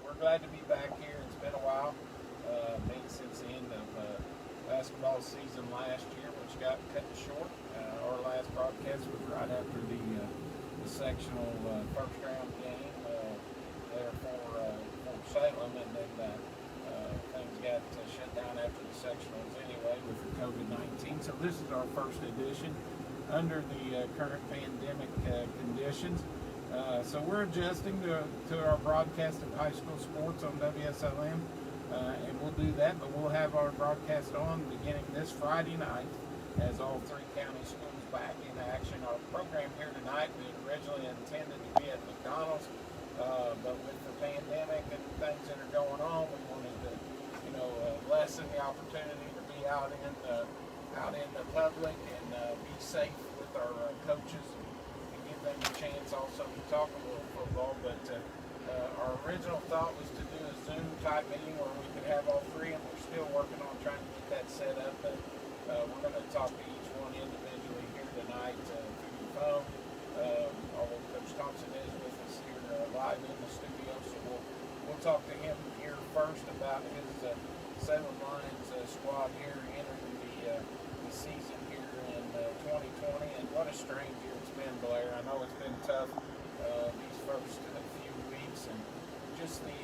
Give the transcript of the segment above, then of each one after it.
we're glad to be back here. It's been a while, maybe since the end of basketball season last year, which got cut short. Our last broadcast was right after the sectional first round game there for Salem, and then things got shut down after the sectionals anyway with the COVID-19. So this is our first edition under the current pandemic conditions. So we're adjusting to our broadcast of high school sports on WSLM, and we'll do that, but we'll have our broadcast on beginning this Friday night as all three county schools back in action. Our program here tonight, we originally intended to be at McDonald's, but with the pandemic and things that are going on, we wanted to, lessen the opportunity to be out in the public and be safe with our coaches and give them a chance also to talk a little football. But our original thought was to do a Zoom type meeting where we could have all three, and we're still working on trying to get that set up. But we're going to talk to each one individually here tonight through the phone. Although Coach Thompson is with us here live in the studio, so we'll talk to him here first about his Salem Lions squad here entering the season here in 2020. And what a strange year it's been, Blair. I know it's been tough these first few weeks, and just the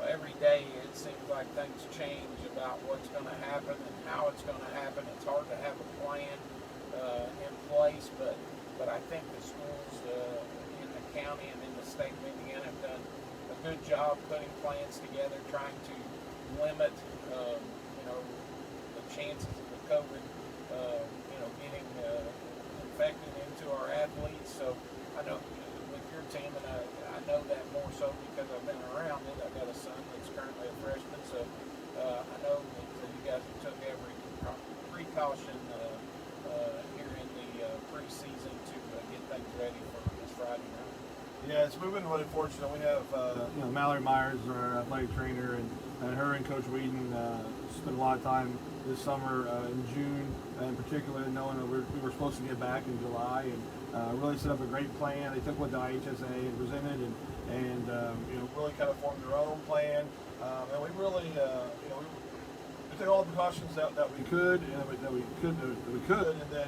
every day it seems like things change about what's going to happen and how it's going to happen. It's hard to have a plan in place, but I think the schools in the county and in the state of Indiana have done a good job putting plans together, trying to limit the chances of the COVID getting infected into our athletes. So I know with your team, and I know that more so because I've been around it. I've got a son that's currently a freshman, so I know that you guys took every precaution here in the preseason to get things ready for this Friday night. Yeah, we've been really fortunate. We have Mallory Myers, our athletic trainer, and her and Coach Whedon spent a lot of time this summer in June, in particular, knowing that we were supposed to get back in July, and really set up a great plan. They took what the IHSA had presented and really kind of formed their own plan. And we really, we took all the precautions that we could, and that we could, and then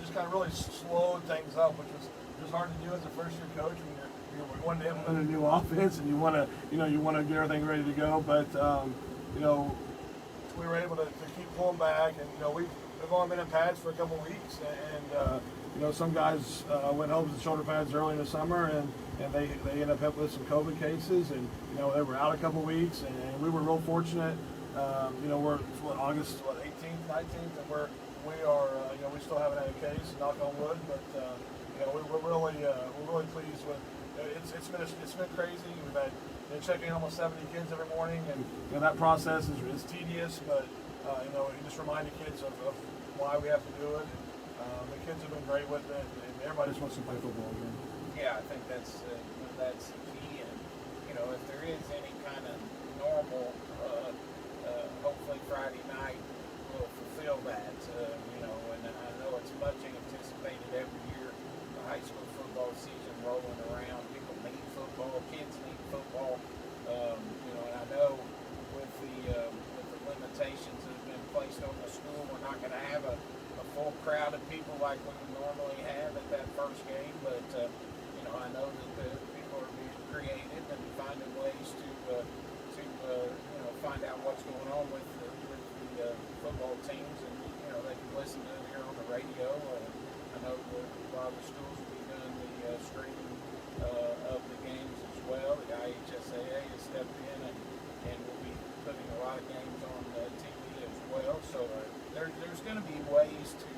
just kind of really slowed things up, which was just hard to do as a first-year coach when you're wanting to implement a new offense and you want to get everything ready to go. But we were able to keep pulling back, and we've only been in pads for a couple of weeks, and some guys went home with shoulder pads early in the summer, and they ended up with some COVID cases, and they were out a couple of weeks, and we were real fortunate. We're August 18th, 19th, and we still haven't had a case, knock on wood, but we're really pleased with. It's been crazy. We've had checking almost 70 kids every morning, and that process is tedious, but you just remind the kids of why we have to do it. And, the kids have been great with it, and everybody just wants to play football again. Yeah, I think that's the key, and if there is any kind of normal, hopefully Friday night will fulfill that. And I know it's much anticipated every year. The high school football season rolling around, people need football, kids need football. And I know with the limitations that have been placed on the school, we're not going to have a full crowd of people like we would normally have at that first game. But I know that people are being creative and finding ways to find out what's going on with the football teams, and they can listen to it here on the radio. I know that a lot of the schools will be doing the streaming of the games as well. The IHSAA has stepped in and will be putting a lot of games on TV as well. So there's going to be ways to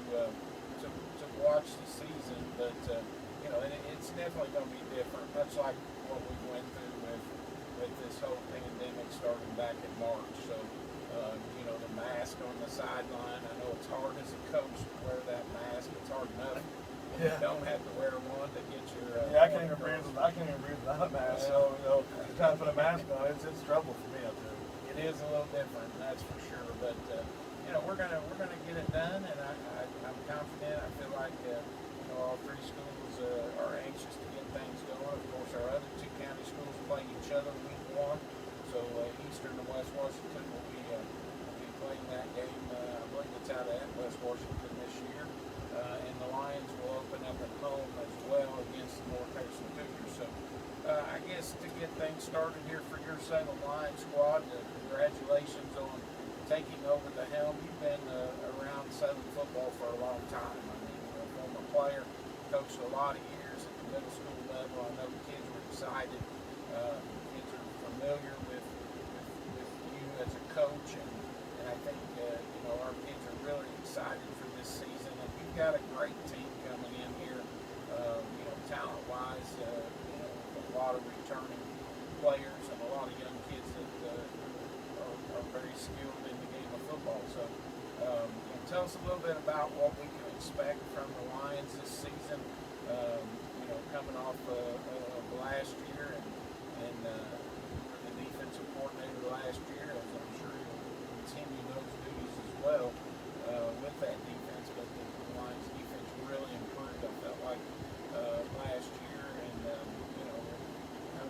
watch the season, but it's definitely going to be different, much like what we went through with this whole pandemic starting back in March. So the mask on the sideline. I know it's hard as a coach to wear that mask. It's hard enough. You don't have to wear one to get your. I can't even breathe without a mask. So trying to put a mask on, it's trouble for me up there. It is a little different, that's for sure. But we're gonna get it done, and I'm confident. I feel like all three schools are anxious to get things going. Of course, our other two county schools play each other week one. So Eastern and West Washington will be playing that game. I believe it's out at West Washington this year. And the Lions will open up at home as well against the North Harrison Cougars. So I guess to get things started here for your Salem Lions squad, congratulations on taking over the helm. You've been around Southern football for a long time. I mean, you're a former player, coached a lot of years at the middle school level. I know the kids were excited. Kids are familiar with you as a coach, and I think our kids are really excited for this season. And you've got a great team coming in here, talent-wise. A lot of returning players and a lot of young kids that are very skilled in the game of football. So, tell us a little bit about what we can expect from the Lions this season. Coming off of last year and the defensive coordinator last year, as I'm sure you'll continue those duties as well with that defense. But the Lions defense really improved. I felt like last year, and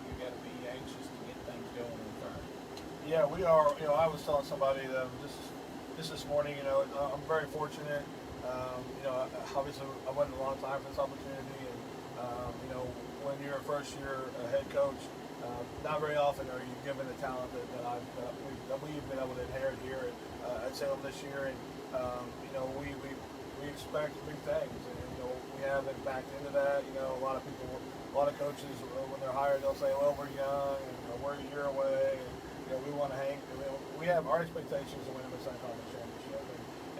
you got to be anxious to get things going on fire. Yeah, we are. I was telling somebody that just this morning. I'm very fortunate. Obviously, I waited a long time for this opportunity, and when you're a first-year head coach, not very often are you given the talent that we've been able to inherit here at Salem this year, and we expect big things, and we haven't backed into that. A lot of coaches when they're hired, they'll say, "Well, we're young, and we're a year away, and we want to hang." We have our expectations to win a Midwest Conference championship,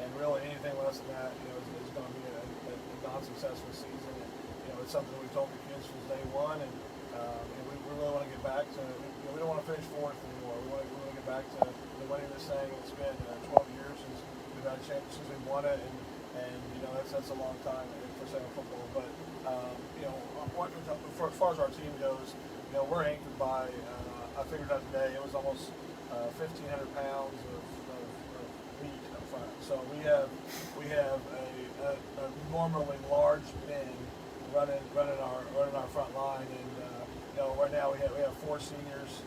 and really anything less than that, is going to be a non-successful season. And, it's something we've told the kids since day one, and we really want to get back to. We don't want to finish fourth anymore. We want to get back to winning this thing. It's been 12 years since we've had a championship, since we've won it, and that's a long time for Salem football. But as far as our team goes, we're anchored by. I figured out today it was almost 1,500 pounds of meat up front. So we have a normally large men running our front line, and right now we have 4 seniors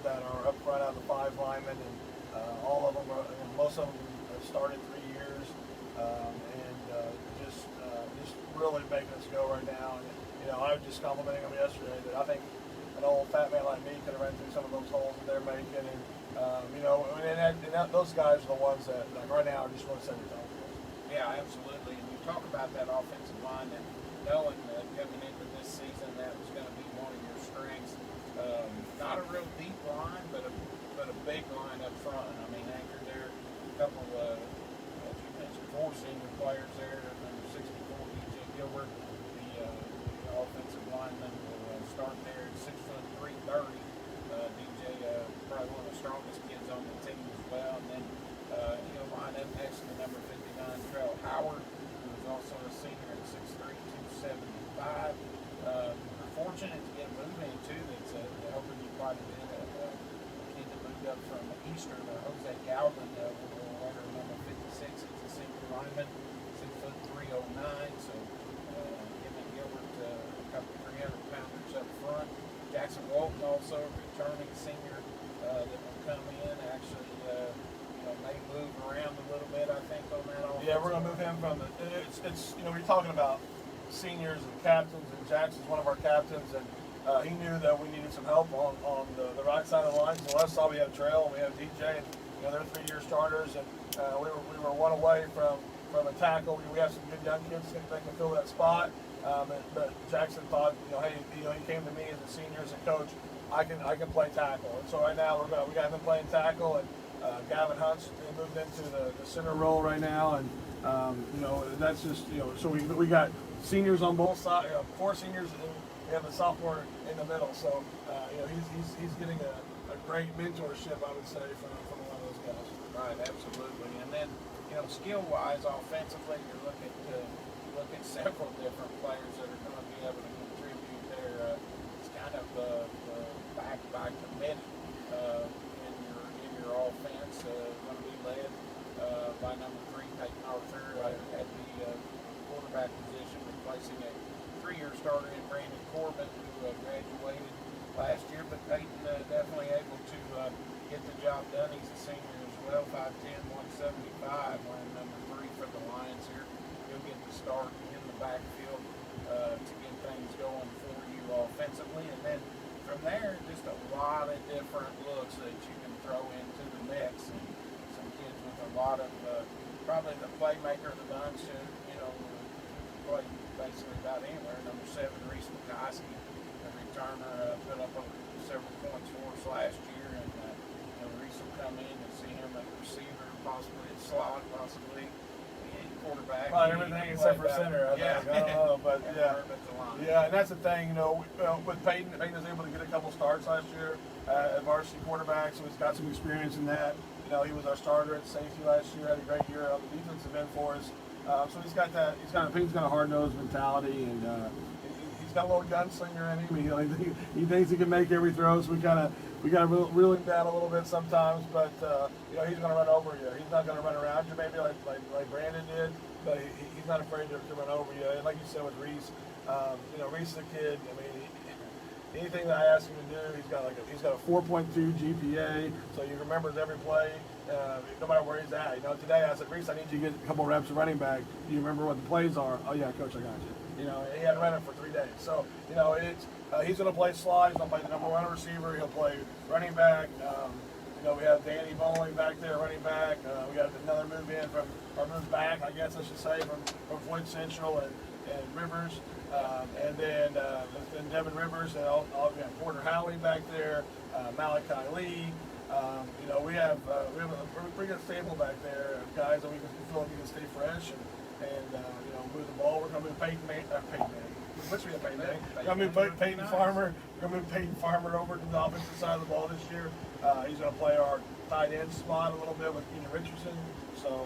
that are up front out of the 5 linemen, and all of them are, most of them have started 3 years, and just really making us go right now. And I was just complimenting them yesterday that I think an old fat man like me could have ran through some of those holes that they're making, and those guys are the ones that like right now are just want to set the tone for us. Yeah, absolutely. And you talk about that offensive line, and knowing that coming into this season that was going to be one of your strengths. Not a real deep line, but a big line up front. I mean, anchored there, a couple as you mentioned, 4 senior players there. Number 64, DJ Gilbert, the offensive lineman, will start there at 6'3", 30. DJ, probably one of the strongest kids on the team as well. And then he'll line up next to number 59, Trell Howard, who is also a senior at 6'3", 275. We're fortunate to get moving too. That's helping you quite a bit. A kid that moved up from Eastern, Jose Galvin, will wear number 56. He's a senior lineman, 6'3", 09. So him and Gilbert, a couple 300-pounders up front. Jackson Walton also a returning senior that will come in. Actually, may move around a little bit, I think, on that offense. Yeah, we're going to move him from it's we're talking about seniors and captains, and Jackson's one of our captains, and he knew that we needed some help on the right side of the line. So left side we have Trail and we have DJ, and they're 3-year starters, and we were one away from a tackle. We have some good young kids that can fill that spot. But Jackson thought, hey, he came to me as a senior, as a coach. I can play tackle, and so right now we got him playing tackle, and Gavin Hunt's moved into the center role right now, and that's just so we got seniors on both sides, 4 seniors, and we have a sophomore in the middle. So he's getting a great mentorship, I would say, from a lot of those guys. Right, absolutely. And then skill-wise, offensively, you look at several different players that are going to be able to contribute there. It's kind of backed by committee in your offense. Going to be led by number 3, Peyton Arthur, at the quarterback position. well, 5'10", 175, wearing number 3 for the Lions here. He'll get the start in the backfield to get things going for you offensively. And then from there, just a lot of different looks that you can throw into the mix. And some kids with a lot of, probably the playmaker of the bunch, play basically about anywhere. Number 7, Reese McCoskey, a returner, put up several points for us last year. And Reese will come in and see him at receiver, possibly at slot, possibly quarterback. Probably everything except for center, I think. I don't know, but yeah, and that's the thing, with Peyton was able to get a couple starts last year at varsity quarterback, so he's got some experience in that. He was our starter at safety last year, had a great year on the defensive end for us. So he's got that. Peyton's got a hard-nosed mentality, and he's got a little gunslinger in him. He thinks he can make every throw, so we got to reel him down a little bit sometimes. But he's going to run over you. He's not going to run around you, maybe like Brandon did. But he's not afraid to run over you. And like you said with Reese, Reese is a kid. I mean, anything that I ask him to do, he's got a 4.2 GPA, so he remembers every play, no matter where he's at. Today I said, Reese, I need you to get a couple reps of running back. Do you remember what the plays are? Oh yeah, coach, I got you. He hadn't run it for 3 days, so he's going to play slot. He's going to play the number 1 receiver. He'll play running back. We have Danny Bowling back there, running back. We got another move in or move back, I guess I should say, from Floyd Central and Rivers. And then Devin Rivers, and we have Porter Howley back there, Malachi Lee. We have a pretty good stable back there of guys that we feel like we can stay fresh and move the ball. We're going to move Peyton Manning. Which we have Peyton Manning. We're going to move Peyton Farmer. We're going to move Peyton Farmer over to the offensive side of the ball this year. He's going to play our tight end spot a little bit with Keenan Richardson. So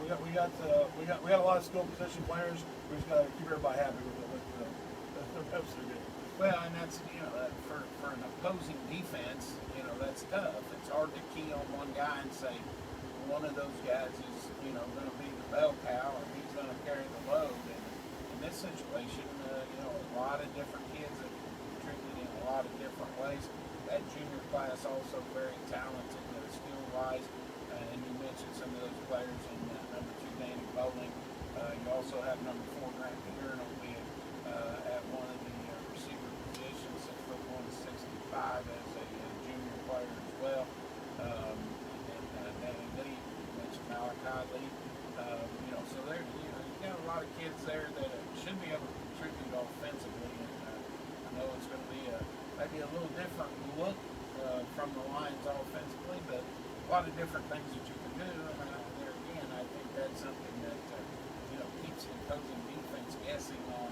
we got a lot of skill position players. We just got to keep everybody happy with the reps they're getting. Well, and that's for an opposing defense, that's tough. It's hard to key on one guy and say one of those guys is going to be the bell cow and he's going to carry the load. And in this situation, a lot of different kids have contributed in a lot of different ways. That junior class also very talented skill-wise, and you mentioned some of those players in number 2, Danny Bowling. You also have number 4, Grant Peter, will be at one of the receiver positions, 6'1", 65 as a junior player as well. And Danny Lee, you mentioned Malachi Lee. So there, you got a lot of kids there that should be able to contribute offensively, and I know it's going to be maybe a little different look from the Lions offensively, but a lot of different things that you can do. And there again, I think that's something that keeps the opposing defense guessing on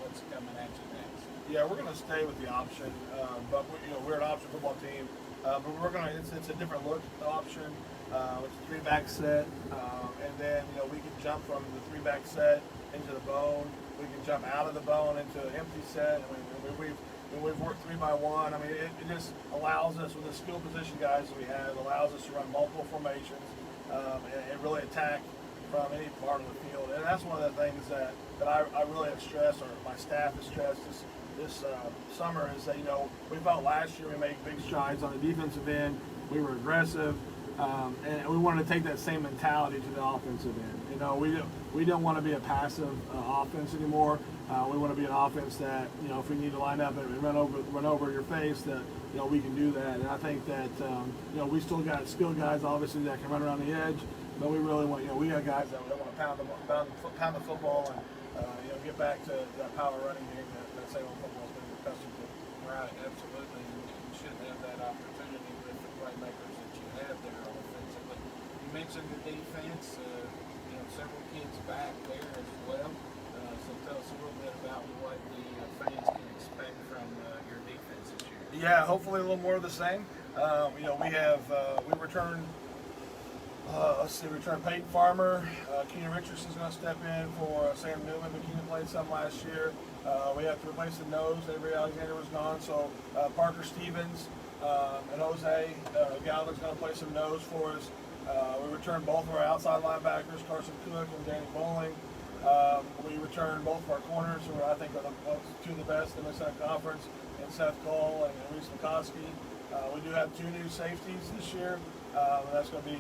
what's coming at you next. Yeah, we're going to stay with the option, but we're an option football team. But we're going to it's a different look option. It's a 3-back set, and then we can jump from the 3-back set into the bone. We can jump out of the bone into an empty set. We've worked 3-by-1. I mean, it just allows us, with the skill position guys that we have, allows us to run multiple formations and really attack from any part of the field. And that's one of the things that I really have stressed, or my staff has stressed this summer, is that we felt last year we made big strides on the defensive end. We were aggressive, and we wanted to take that same mentality to the offensive end. We don't want to be a passive offense anymore. We want to be an offense that, if we need to line up and run over your face, that we can do that. And I think that we still got skilled guys, obviously, that can run around the edge, but we really want we got guys that want to pound the football and get back to that power running game that Salem football has been accustomed to. Right, absolutely. And you should have that opportunity with the playmakers that you have there offensively. You mentioned the defense. Several kids back there as well. So tell us a little bit about what the fans can expect from your defense this year. Yeah, hopefully a little more of the same. We returned. We returned Peyton Farmer. Keenan Richardson's going to step in for Sam Newman, but Keenan played some last year. We have to replace the nose. Avery Alexander was gone, so Parker Stevens and Jose Gallagher's going to play some nose for us. We returned both of our outside linebackers, Carson Cook and Danny Bowling. We returned both of our corners, who I think are two of the best in the South Conference, and Seth Cole and Reese McCoskey. We do have 2 new safeties this year. That's going to be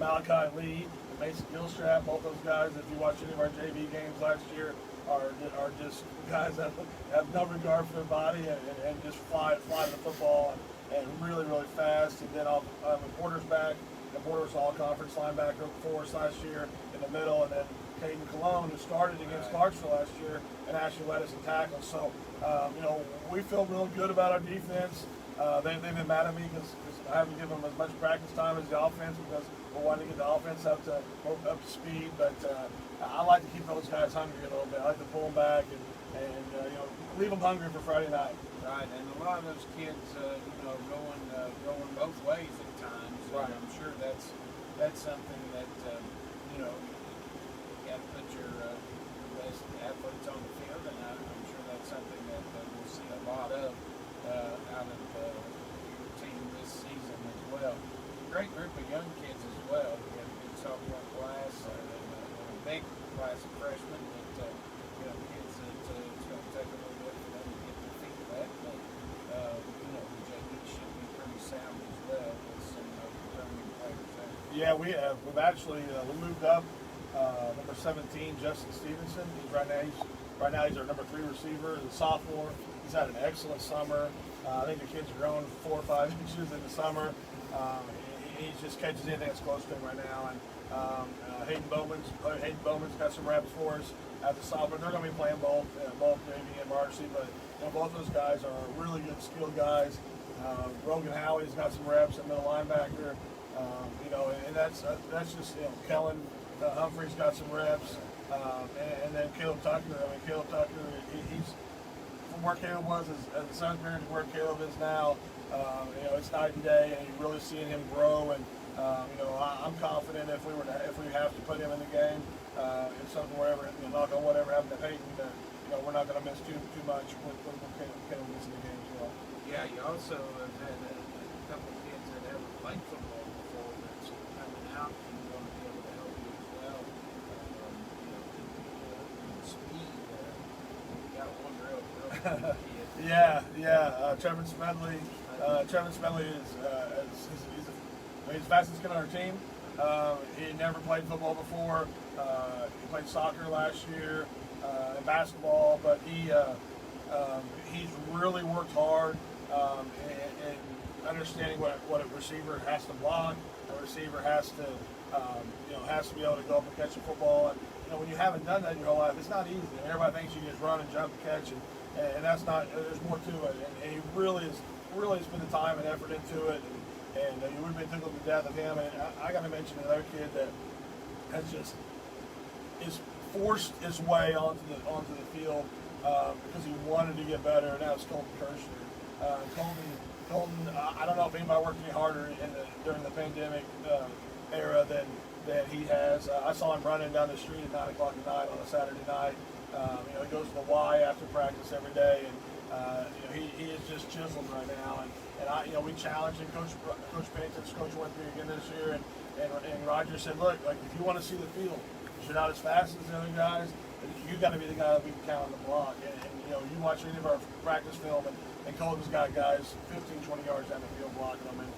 Malachi Lee and Mason Gilstrap. Both those guys, if you watch any of our JV games last year, are just guys that have no regard for their body and just fly the football and really, really fast. And then Porter's back. And Porter's all-conference linebacker for us last year in the middle. And then Caden Cologne, who started against Clarksville last year and actually led us in tackles. So, we feel real good about our defense. They've been mad at me because I haven't given them as much practice time as the offense because we're wanting to get the offense up to speed. But I like to keep those guys hungry a little bit. I like to pull them back and leave them hungry for Friday night. Right, and a lot of those kids, going both ways at times. Right. And I'm sure that's something that you got to put your best athletes on the field, and I'm sure that's something that we'll see a lot of out of your team this season as well. Great group of young kids as well. We have a good sophomore class and a big class of freshmen that kids that it's going to take a little bit for them to get their feet wet, but the JV should be pretty sound as well with some returning players there. Yeah, we have. We've actually we moved up number 17, Justin Stevenson. Right now he's our number 3 receiver. He's a sophomore. He's had an excellent summer. I think the kid's grown 4 or 5 inches in the summer. He just catches anything that's close to him right now. And Hayden Bowman's got some reps for us at the sophomore. They're going to be playing both JV and varsity, but both those guys are really good, skilled guys. Rogan Howie's got some reps at middle linebacker. And that's just Kellen Humphrey's got some reps, and then Caleb Tucker. Caleb Tucker, he's from where Caleb was as a son parent to where Caleb is now. It's night and day, and you're really seeing him grow. And I'm confident if we have to put him in the game, if something knock on whatever happened to Peyton, we're not going to miss too much when Caleb gets in the game as well. Yeah, you also have had a couple of kids that haven't played football before that's coming out and going to be able to help you as well. Speed. We got one real kid. Trevor Smedley. Trevor Smedley is he's the fastest kid on our team. He had never played football before. He played soccer last year and basketball, but he's really worked hard in understanding what a receiver has to block. A receiver has to be able to go up and catch a football. And when you haven't done that in your whole life, it's not easy. And everybody thinks you just run and jump and catch, and that's not. There's more to it. And he really has put the time and effort into it. And you would have been tickled to death of him. And I got to mention another kid that has is forced his way onto the field because he wanted to get better, and that was Colton Kirshner. Colton, I don't know if anybody worked any harder during the pandemic era than he has. I saw him running down the street at 9 o'clock at night on a Saturday night. He goes to the Y after practice every day, and he is just chiseled right now. And we challenged him. Coach Pennington's coach went through again this year, and Roger said, look, like if you want to see the field, you're not as fast as the other guys. You got to be the guy that we can count on the block. And you watch any of our practice film, and Colton's got guys 15, 20 yards down the field blocking them. And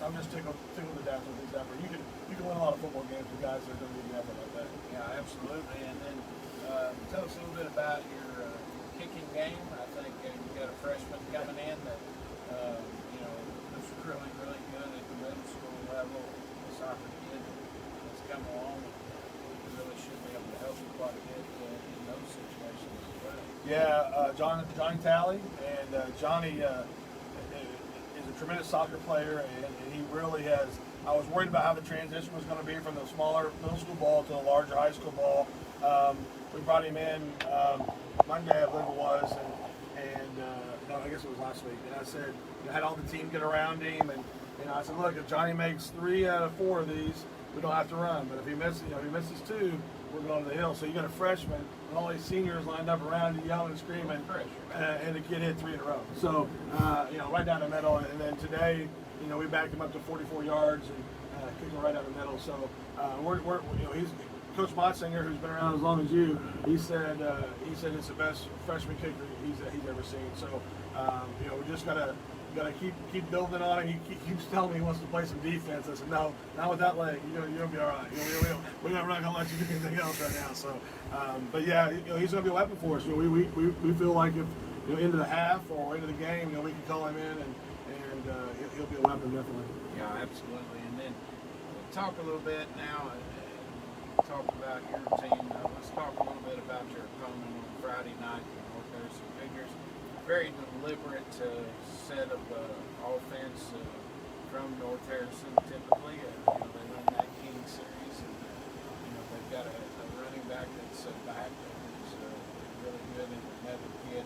I'm just tickled to death with his effort. You can win a lot of football games with guys that are going to give you effort like that. Yeah, absolutely. And then tell us a little bit about your kicking game. I think you've got a freshman coming in that looks really, really good at the middle school level. The soccer kid has come along and really should be able to help you quite a bit in those situations as well. Yeah, Johnny Talley, and Johnny is a tremendous soccer player, and he really has. I was worried about how the transition was going to be from the smaller middle school ball to the larger high school ball. We brought him in Monday, I believe it was, and no, I guess it was last week. And I said, I had all the team get around him, and I said, look, if Johnny makes 3 out of 4 of these, we don't have to run. But if he misses 2, we're going to the hill. So you got a freshman and all these seniors lined up around you, yelling and screaming, and the kid hit 3 in a row. So right down the middle. And then today, we backed him up to 44 yards and kicked him right down the middle. So he's Coach Motsinger, who's been around as long as you. He said it's the best freshman kicker he's ever seen. So we just gotta got to keep building on it. He keeps telling me he wants to play some defense. I said, no, not with that leg. You're gonna be all right. We're not gonna let you do anything else right now. So, but yeah, he's gonna be a weapon for us. We feel like if into the half or into the game, we can call him in and he'll be a weapon definitely. Yeah, absolutely. And then talk a little bit now. Talk about your team. Let's talk a little bit about your opponent on Friday night. North Harrison Figures. Very deliberate set of offense from North Harrison. Typically, they run that King series, and they've got a running back that's back who's really good, and another kid,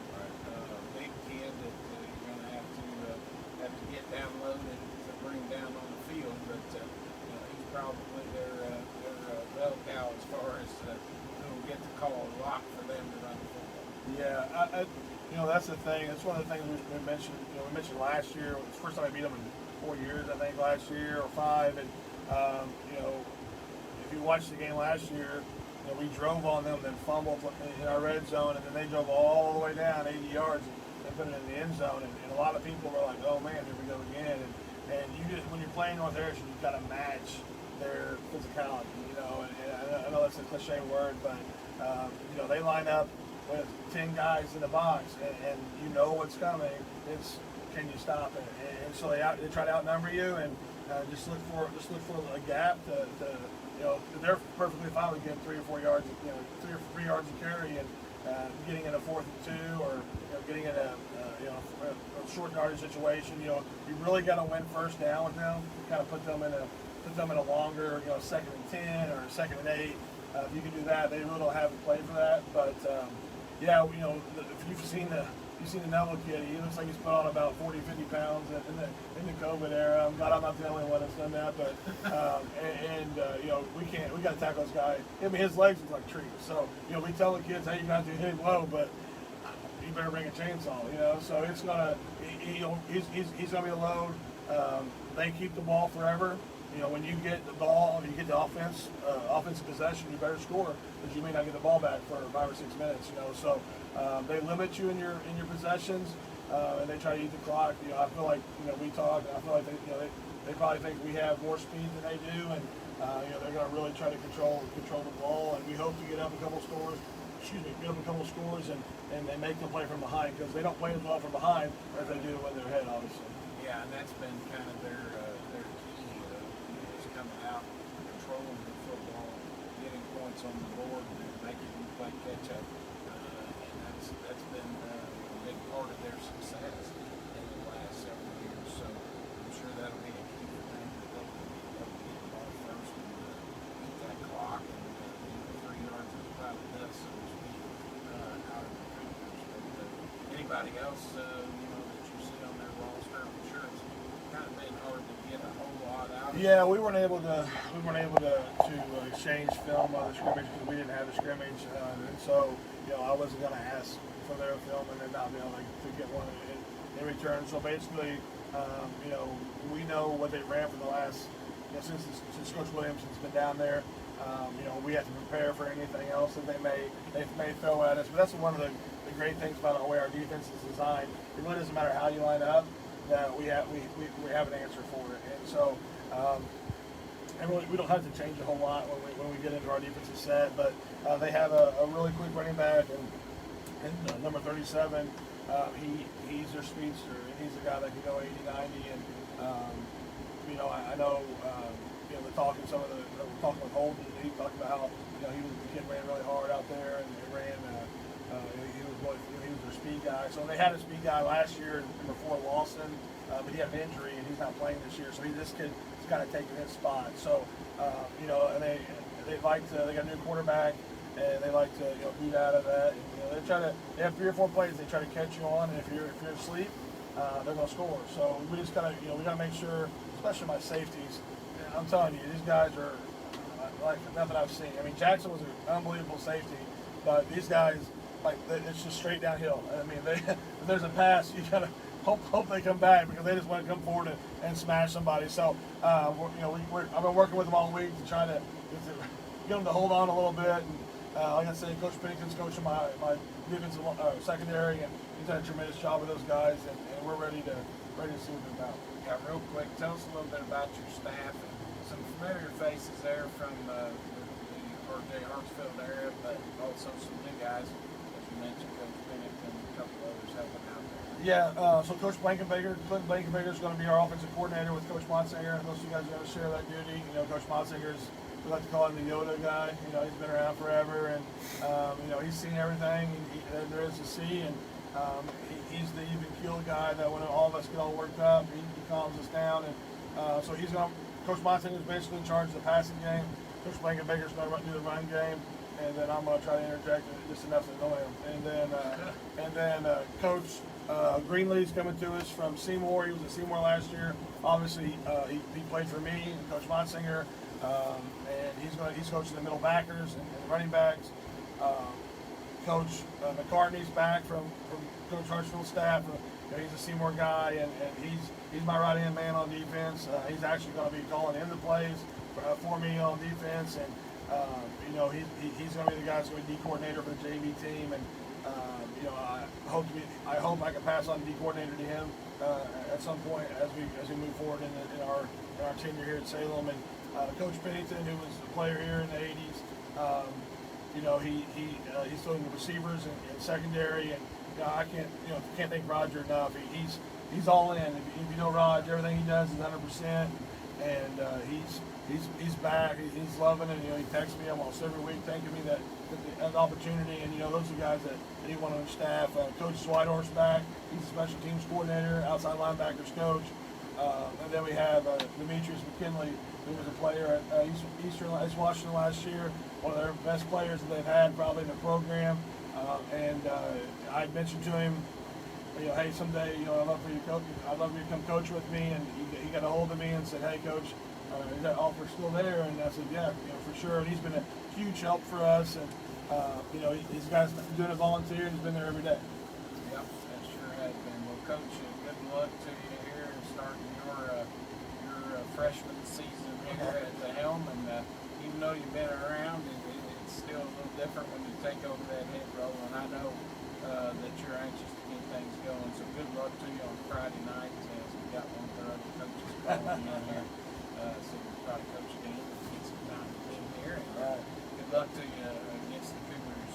big kid that you're going to have to get downloaded to bring down on the field. But he's probably their bell cow as far as who will get the call. A lot for them to run the football. Yeah, that's the thing. That's one of the things we mentioned. We mentioned last year. It was the first time I beat them in 4 years, I think, last year or 5. And if you watched the game last year, we drove on them, then fumbled in our red zone, and then they drove all the way down 80 yards and put it in the end zone. And a lot of people were like, "Oh man, here we go again." And when you're playing North Harrison, you've got to match their physicality. And I know that's a cliche word, but they line up with 10 guys in the box, and you know what's coming. It's, can you stop it? And so they try to outnumber you, and just look for a gap to they're perfectly fine with getting 3 or 4 yards, 3 or 4 yards of carry, and getting in a 4th and 2, or getting in a short yardage situation. You really got to win first down with them. Kind of put them in a longer, 2nd and 10 or 2nd and 8. If you can do that, they really don't have to play for that. But if you've seen the Neville kid, he looks like he's put on about 40, 50 pounds in the COVID era. I'm glad I'm not the only one that's done that. But we got to tackle this guy. I mean, his legs look like trees. So we tell the kids, hey, you got to hit him low, but you better bring a chainsaw. So it's gonna he's gonna be a load. They keep the ball forever. When you get the ball, you get the offensive possession, you better score, because you may not get the ball back for 5 or 6 minutes. So they limit you in your possessions, and they try to eat the clock. I feel like we talk, and I feel like they probably think we have more speed than they do, and they're going to really try to control the ball, and we hope to get up a couple scores. And make them play from behind, because they don't play as well from behind as they do when they're ahead, obviously. Yeah, and that's been kind of their key, is coming out, controlling the football, getting points on the board, and making them play catch up. And that's been a big part of their success in the last several years. So I'm sure that'll be a key for them, that they'll get the ball first and eat that clock, and 3 yards of the cloud of dust, so to speak, out of the Cougars. But anybody else, that you see on their roster, I'm sure it's kind of been hard to get a whole lot out of. Yeah, we weren't able to exchange film on the scrimmage, because we didn't have a scrimmage, and so I wasn't going to ask for their film and then not be able to get one in return. So basically, we know what they ran for the last since Coach Williamson's been down there. We have to prepare for anything else that they may throw at us. But that's one of the great things about the way our defense is designed. It really doesn't matter how you line up, that we have an answer for it. And so, and we don't have to change a whole lot when we get into our defensive set. But they have a really quick running back, and number 37. He's their speedster, and he's a guy that can go 80, 90, and I know the talking with Holden. He talked about how the kid ran really hard out there, and he ran. He was their speed guy. So they had a speed guy last year, before Lawson, but he had an injury and he's not playing this year. So this kid is kind of taking his spot. So and they got a new quarterback, and they like to beat out of that. And, they have 3 or 4 plays they try to catch you on, and if you're asleep, they're gonna score. So we just gotta we gotta make sure, especially my safeties. I'm telling you, these guys are like nothing I've seen. I mean, Jackson was an unbelievable safety, but these guys, it's just straight downhill. I mean, if there's a pass, you gotta hope they come back, because they just want to come forward and smash somebody. So I've been working with them all week to try to get them to hold on a little bit. And like I said, Coach Pennington's coaching my defensive secondary, and he's done a tremendous job with those guys, and we're ready to ready to see what they're about. Yeah, real quick, tell us a little bit about your staff and some familiar faces there from the R.J. Hartsfield area, but also some new guys, as you mentioned, Coach Bennett and a couple others helping out there. Yeah, so Coach Clinton Blankenbaker is going to be our offensive coordinator with Coach Montzinger. Most of you guys are going to share that duty. You know, Coach Montzinger is, we like to call him the Yoda guy. You know, he's been around forever, and you know, he's seen everything there is to see, and he's the even keel guy that when all of us get all worked up, he calms us down, and so he's going to. Coach Montzinger is basically in charge of the passing game. Coach Blankenbaker is going to do the run game, and then I'm going to try to interject just enough to annoy him. And then Coach Greenlee's coming to us from Seymour. He was at Seymour last year. Obviously, he played for me and Coach Montzinger, and he's coaching the middle backers and running backs. Coach McCartney's back from Coach Hartsfield's staff. You know, he's a Seymour guy, and he's my right-hand man on defense. He's actually going to be calling in the plays for me on defense, and you know, he's going to be the guy who's going to be D coordinator for the JV team, and you know, I hope I can pass on the D coordinator to him at some point as we move forward in our tenure here at Salem. And Coach Pennington, who was a player here in the '80s, you know, he's doing the receivers and secondary, and you know, I can't thank Roger enough. He's all in. If you know Raj, everything he does is 100%, and he's back. He's loving it. You know, he texts me almost every week thanking me that the opportunity, and you know, those are guys that he want on his staff. Coach Whitehorse back. He's a special teams coordinator, outside linebackers coach. And then we have Demetrius McKinley, who was a player at East Washington last year, one of their best players that they've had probably in the program. And I mentioned to him, you know, hey, someday, you know, I'd love for you to come coach with me. And he got a hold of me and said, hey, coach, is that offer still there? And I said, yeah, you know, for sure. And he's been a huge help for us. And you know, these guys doing a volunteer. He's been there every day. Yep, that sure has been. Well, Coach, good luck to you here in starting your freshman season here at the helm. And even though you've been around, it's still a little different when you take over that head role. And I know that you're anxious to get things going. So good luck to you on Friday night. As we got one of our other coaches calling in here. So we'll probably Coach Dean and get some time to get in here. And good luck to you against the Cougars.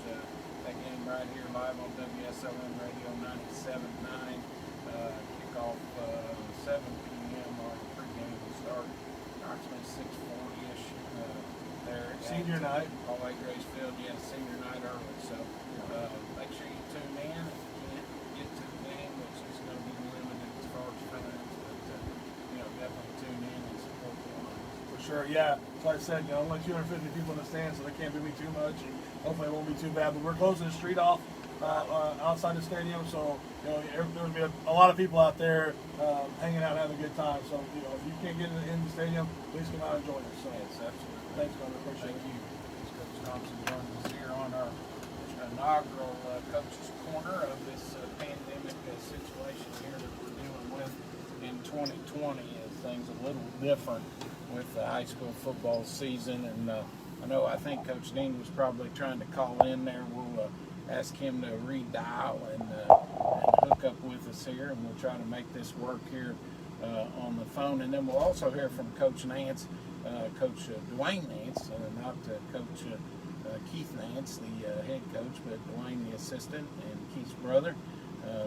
That game right here live on WSLM Radio 97.9. Kickoff 7 p.m. Our pregame will start approximately 6:40-ish there. Senior night. All at Grace Field, yeah, senior night early. So make sure you tune in if you can't get to the game, which is going to be limited as far as fans. But you know, definitely tune in and support the Lions. For sure, yeah. So I said, you know, only 250 people in the stands, so they can't be too much. And hopefully it won't be too bad. But we're closing the street off outside the stadium, so you know, there will be a lot of people out there hanging out and having a good time. So you know, if you can't get in the stadium, please come out and join us. So yes, absolutely. Thanks, brother. Appreciate Thank it. you. Coach Thompson joins us here on our inaugural Coach's Corner of this pandemic situation here that we're dealing with in 2020. As things a little different with the high school football season, and I think Coach Dean was probably trying to call in there. We'll ask him to redial and hook up with us here, and we'll try to make this work here on the phone. And then we'll also hear from Coach Nance, Coach Dwayne Nance, not Coach Keith Nance, the head coach, but Dwayne, the assistant, and Keith's brother.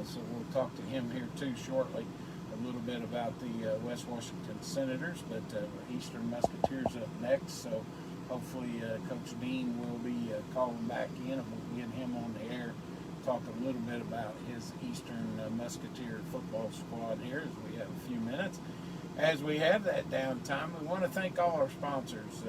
So we'll talk to him here too shortly. A little bit about the West Washington Senators, but Eastern Musketeers up next. So hopefully Coach Dean will be calling back in, and we'll get him on the air, talk a little bit about his Eastern Musketeer football squad here as we have a few minutes. As we have that downtime, we want to thank all our sponsors,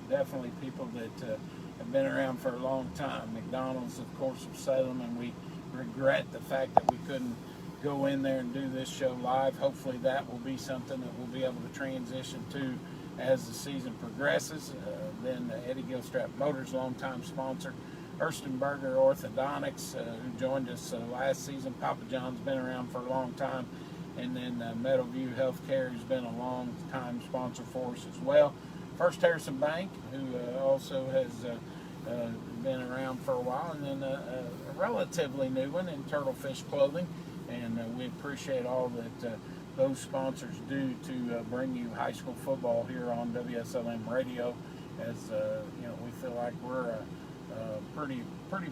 definitely people that have been around for a long time. McDonald's, of course, of Salem, and we regret the fact that we couldn't go in there and do this show live. Hopefully that will be something that we'll be able to transition to as the season progresses. Then Eddie Gilstrap Motors, longtime sponsor. Erstenberger Orthodontics, who joined us last season. Papa John's been around for a long time. And then Meadowview Healthcare, who's been a long-time sponsor for us as well. First Harrison Bank, who also has been around for a while. And then a relatively new one in Turtlefish Clothing. And we appreciate all that those sponsors do to bring you high school football here on WSLM radio. As we feel like we're a pretty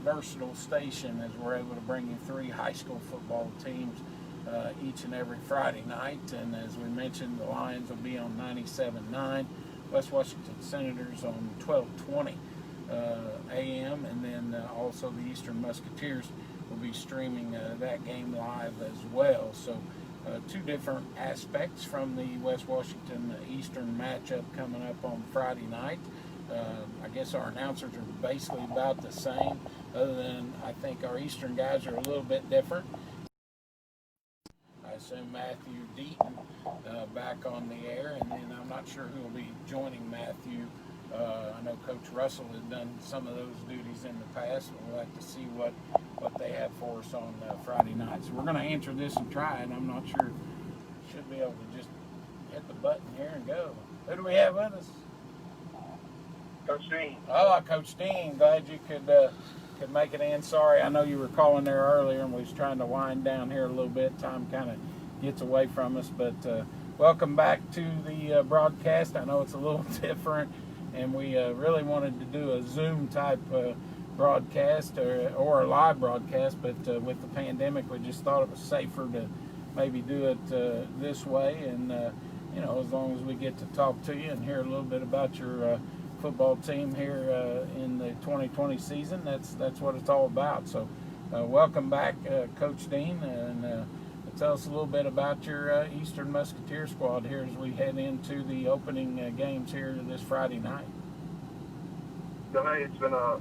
versatile station, as we're able to bring you 3 high school football teams each and every Friday night. And as we mentioned, the Lions will be on 97.9, West Washington Senators on 1220 a.m., and then also the Eastern Musketeers will be streaming that game live as well. So 2 different aspects from the West Washington Eastern matchup coming up on Friday night. I guess our announcers are basically about the same, other than I think our Eastern guys are a little bit different. I assume Matthew Deaton back on the air, and then I'm not sure who will be joining Matthew. I know Coach Russell has done some of those duties in the past, and we'll have to see what they have for us on Friday night. So we're going to answer this and try it. I'm not sure. Should be able to just hit the button here and go. Who do we have with us? Coach Dean. Oh, Coach Dean. Glad you could make it in. Sorry, I know you were calling there earlier, and we was trying to wind down here a little bit. Time kind of gets away from us, but welcome back to the broadcast. I know it's a little different, and we really wanted to do a Zoom type broadcast or a live broadcast, but with the pandemic, we just thought it was safer to maybe do it this way. And as long as we get to talk to you and hear a little bit about your football team here in the 2020 season, that's what it's all about. So welcome back, Coach Dean, and tell us a little bit about your Eastern Musketeer squad here as we head into the opening games here this Friday night. Hey, it's been a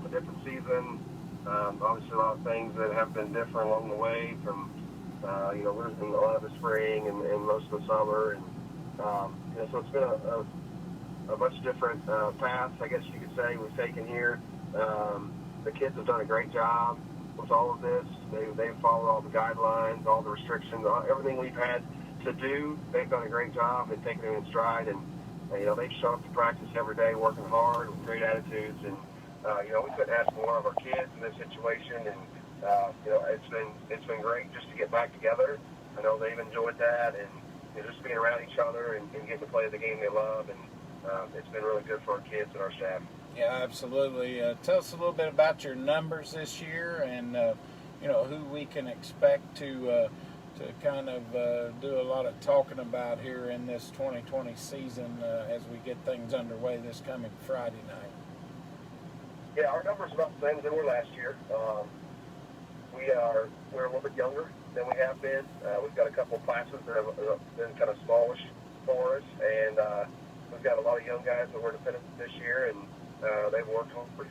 different season. Obviously, a lot of things that have been different along the way, from losing a lot of the spring and most of the summer, and so it's been a much different path, I guess you could say, we've taken here. The kids have done a great job with all of this. They've followed all the guidelines, all the restrictions, everything we've had to do. They've done a great job and taken it in stride, and they've shown up to practice every day, working hard with great attitudes. And we couldn't ask for one of our kids in this situation, and it's been great just to get back together. I know they've enjoyed that, and just being around each other and getting to play the game they love, and it's been really good for our kids and our staff. Yeah, absolutely. Tell us a little bit about your numbers this year, and who we can expect to kind of do a lot of talking about here in this 2020 season as we get things underway this coming Friday night. Yeah, our numbers are about the same as they were last year. We're a little bit younger than we have been. We've got a couple of classes that have been kind of smallish for us, and we've got a lot of young guys that were dependent this year, and they've worked hard,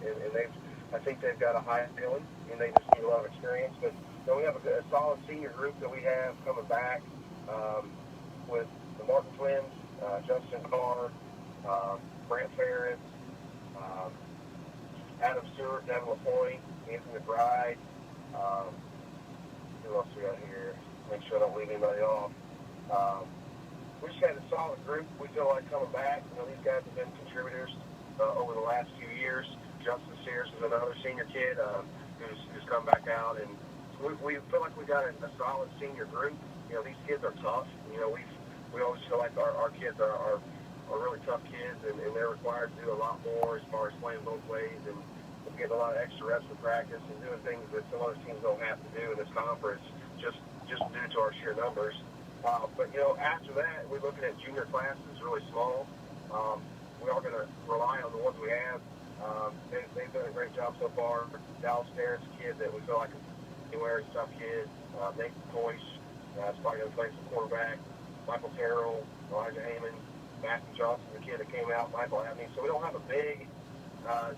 and I think they've got a high feeling, and they just need a lot of experience. But we have a solid senior group that we have coming back with the Martin twins, Justin Carr, Brant Ferris, Adam Stewart, Devin LaPointe, Anthony McBride. Who else we got here? Make sure I don't leave anybody off. We just had a solid group. We feel like coming back. These guys have been contributors over the last few years. Justin Sears is another senior kid who's come back out, and we feel like we got a solid senior group. These kids are tough. We always feel like our kids are really tough kids, and they're required to do a lot more as far as playing both ways, and getting a lot of extra reps in practice and doing things that some other teams don't have to do in this conference, just due to our sheer numbers. But after that, we're looking at junior classes, really small. We are going to rely on the ones we have. They've done a great job so far. Dallas Terrence, a kid that we feel like anywhere, he's a tough kid. Nathan Toyce, is probably going to play some quarterback. Michael Terrell, Elijah Heyman, Matthew Johnson, the kid that came out, Michael Abney. So we don't have a big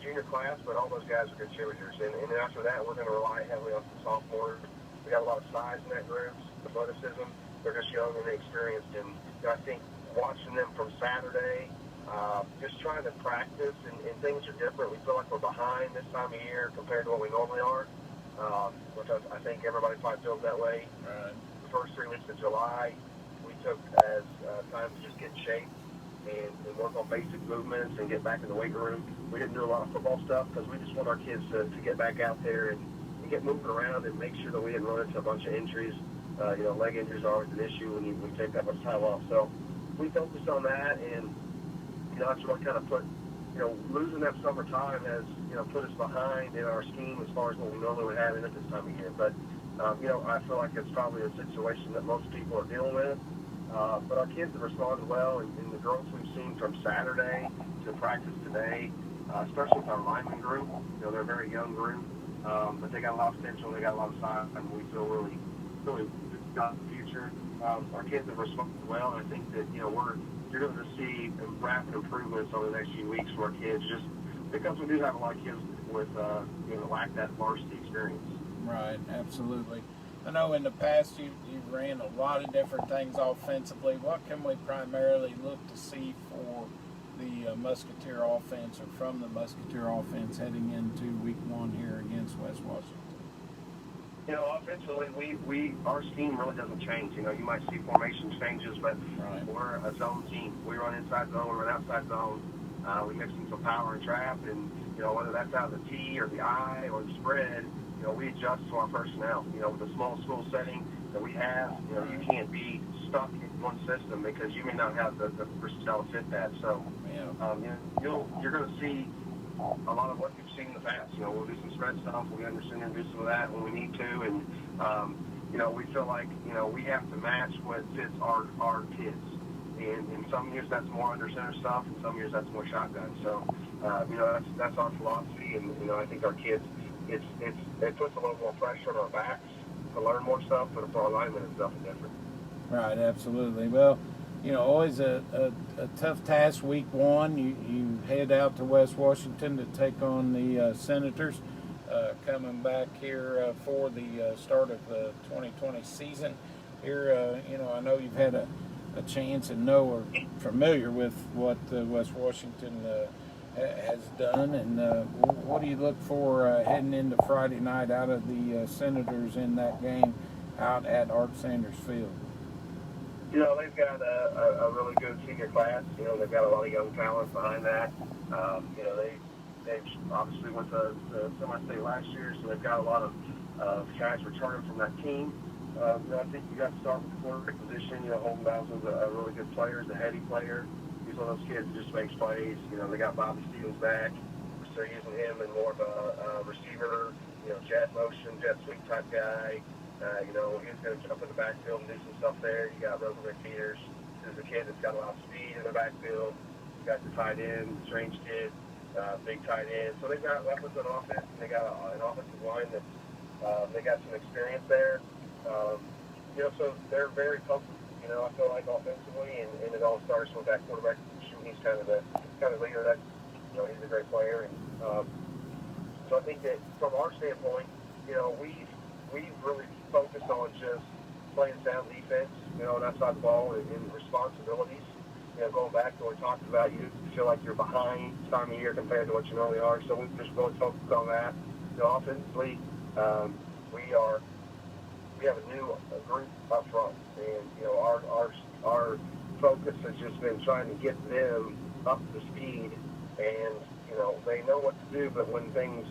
junior class, but all those guys are contributors. And then after that, we're going to rely heavily on some sophomores. We got a lot of size in that group, athleticism. They're just young and inexperienced. And I think watching them from Saturday, just trying to practice, and things are different. We feel like we're behind this time of year compared to what we normally are, which I think everybody probably feels that way. Right. The first 3 weeks of July, we took as time to just get in shape and work on basic movements and get back in the weight room. We didn't do a lot of football stuff because we just want our kids to get back out there and get moving around and make sure that we didn't run into a bunch of injuries. Leg injuries are always an issue when you take that much time off. So we focused on that, and that's what kind of put, losing that summer time has, put us behind in our scheme as far as what we normally would have in it this time of year. But, I feel like it's probably a situation that most people are dealing with. But our kids have responded well, and the growth we've seen from Saturday to practice today, especially with our lineman group. They're a very young group, but they got a lot of potential, they got a lot of size, and we feel really got the future. Our kids have responded well, and I think that, you're going to see rapid improvements over the next few weeks for our kids, just because we do have a lot of kids with, lack that varsity experience. Right, absolutely. I know in the past you've ran a lot of different things offensively. What can we primarily look to see for the Musketeer offense, or from the Musketeer offense, heading into week 1 here against West Washington? Offensively, our scheme really doesn't change. You might see formation changes, but right. We're a zone team. We run inside zone, we run outside zone. We mix in some power and trap, and whether that's out of the T or the I or the spread, we adjust to our personnel. With the small school setting that we have, you can't be stuck in one system because you may not have the personnel to fit that. So, you're going to see a lot of what you've seen in the past. We'll do some spread stuff. We understand and do some of that when we need to, and we feel like we have to match what fits our kids. And in some years that's more under center stuff, and some years that's more shotgun. So, that's our philosophy, and I think our kids, it puts a little more pressure on our backs to learn more stuff, but for our linemen it's nothing different. Right, absolutely. Well, always a tough task week 1. You head out to West Washington to take on the Senators, coming back here for the start of the 2020 season. Here, I know you've had a chance and know or familiar with what West Washington has done, and what do you look for heading into Friday night out of the Senators in that game out at Art Sanders Field? They've got a really good senior class. They've got a lot of young talent behind that. They obviously went to the semi-state last year, so they've got a lot of guys returning from that team. I think you got to start with the quarterback position. Holden Bowsman's a really good player, he's a heady player. He's one of those kids who just makes plays. They got Bobby Stevens back, so they're using him in more of a receiver, jet motion, jet sweep type guy. He's going to jump in the backfield and do some stuff there. You got Rosenberg Peters, who's a kid that's got a lot of speed in the backfield. You got the tight end, strange kid, big tight end. So they've got weapons on offense, and they got an offensive line that's they got some experience there. So they're very comfortable. I feel like offensively, and it all starts with that quarterback position. He's kind of the leader. That he's a great player, and so I think that from our standpoint, we've really focused on just playing sound defense, and outside the ball and responsibilities. Going back to what we talked about, you feel like you're behind this time of year compared to what you normally are. So we've just really focused on that. Offensively, we have a new group up front, and our focus has just been trying to get them up to speed, and they know what to do, but when things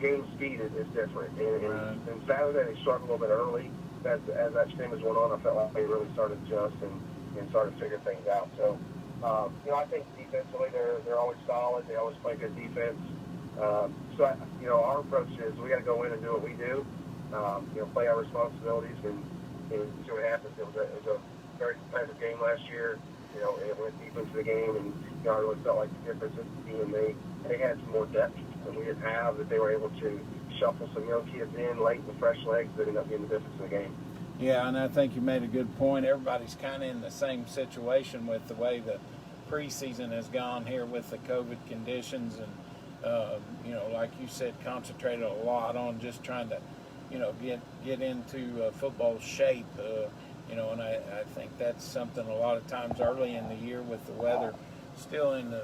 game speed is different. And Saturday they struggled a little bit early. As that scrimmage went on, I felt like they really started to adjust and started to figure things out. So, I think defensively they're always solid. They always play good defense. Our approach is we got to go in and do what we do. Play our responsibilities and see what happens. It was a very competitive game last year. It went deep into the game, and I really felt like the difference in the team. They had some more depth than we didn't have, that they were able to shuffle some young kids in late with fresh legs that ended up being the difference in the game. Yeah, and I think you made a good point. Everybody's kind of in the same situation with the way the preseason has gone here with the COVID conditions, and like you said, concentrated a lot on just trying to get into football shape. And I think that's something a lot of times early in the year with the weather still in the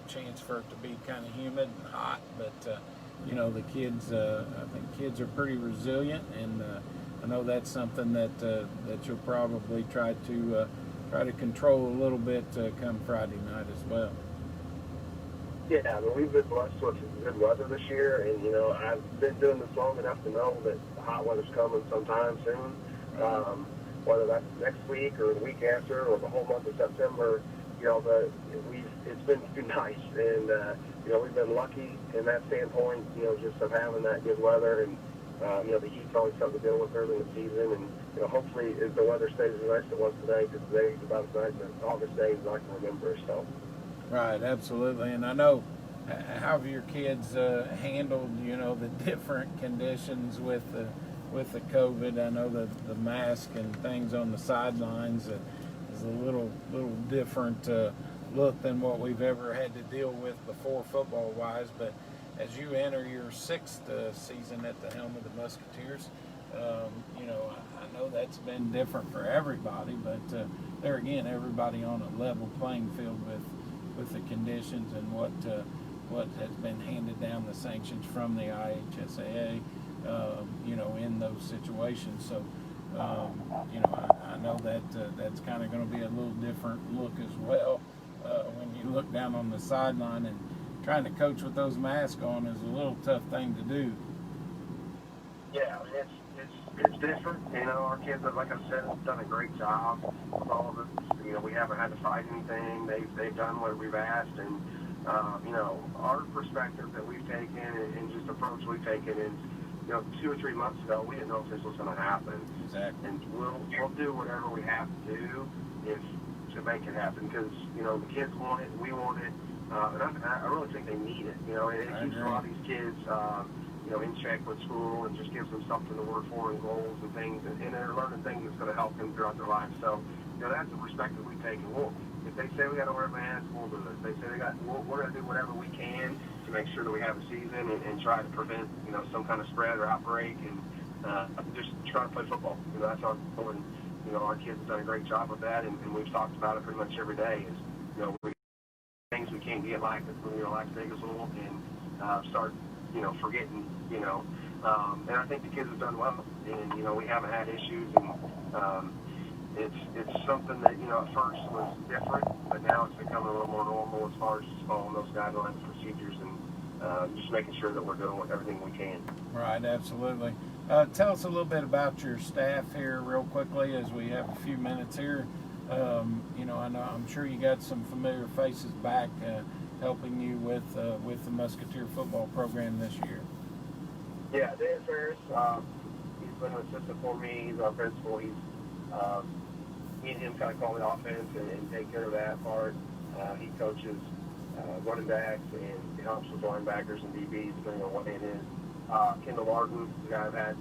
chance for it to be kind of humid and hot, but the kids, I think kids are pretty resilient, and I know that's something that you'll probably try to control a little bit come Friday night as well. Yeah, we've been blessed with good weather this year, and I've been doing this long enough to know that the hot weather's coming sometime soon. Whether that's next week or the week after or the whole month of September, it's been nice, and we've been lucky in that standpoint, just of having that good weather, and the heat's always something to deal with early in the season, and hopefully if the weather stays as nice as it was today, because today is about as nice as August days as I can remember. So. Right, absolutely, and I know how have your kids handled the different conditions with the COVID. I know the mask and things on the sidelines is a little different look than what we've ever had to deal with before football wise, but as you enter your sixth season at the helm of the Musketeers, I know that's been different for everybody, but there again, everybody on a level playing field with the conditions and what has been handed down, the sanctions from the IHSAA, in those situations. So, I know that that's kind of going to be a little different look as well when you look down on the sideline, and trying to coach with those masks on is a little tough thing to do. Yeah, it's different. Our kids, like I said, have done a great job with all of it. We haven't had to fight anything. They've done what we've asked, and our perspective that we've taken and just approach we've taken is, 2 or 3 months ago, we didn't know if this was going to happen. Exactly. And we'll do whatever we have to do to make it happen, because the kids want it, we want it, and I really think they need it. It keeps a lot of these kids in check with school, and just gives them something to work for and goals and things, and they're learning things that's going to help them throughout their life. So that's the perspective we take. And if they say we got to wear masks, we'll do it. If they say we're going to do whatever we can to make sure that we have a season and try to prevent some kind of spread or outbreak, and just try to play football. That's our goal, and our kids have done a great job with that, and we've talked about it pretty much every day. Is things we can't get like Las Vegas little, and start forgetting, and I think the kids have done well, and we haven't had issues, and it's something that at first was different, but now it's becoming a little more normal as far as just following those guidelines, procedures, and just making sure that we're doing everything we can. Right, absolutely. Tell us a little bit about your staff here real quickly as we have a few minutes here. I'm sure you got some familiar faces back helping you with the Musketeer football program this year. Yeah, Dan Ferris, he's been an assistant for me. He's our principal. He's me and him kind of call the offense and take care of that part. He coaches running backs, and he helps with linebackers and DBs, depending on what it is. Kendall Martin, the guy I've had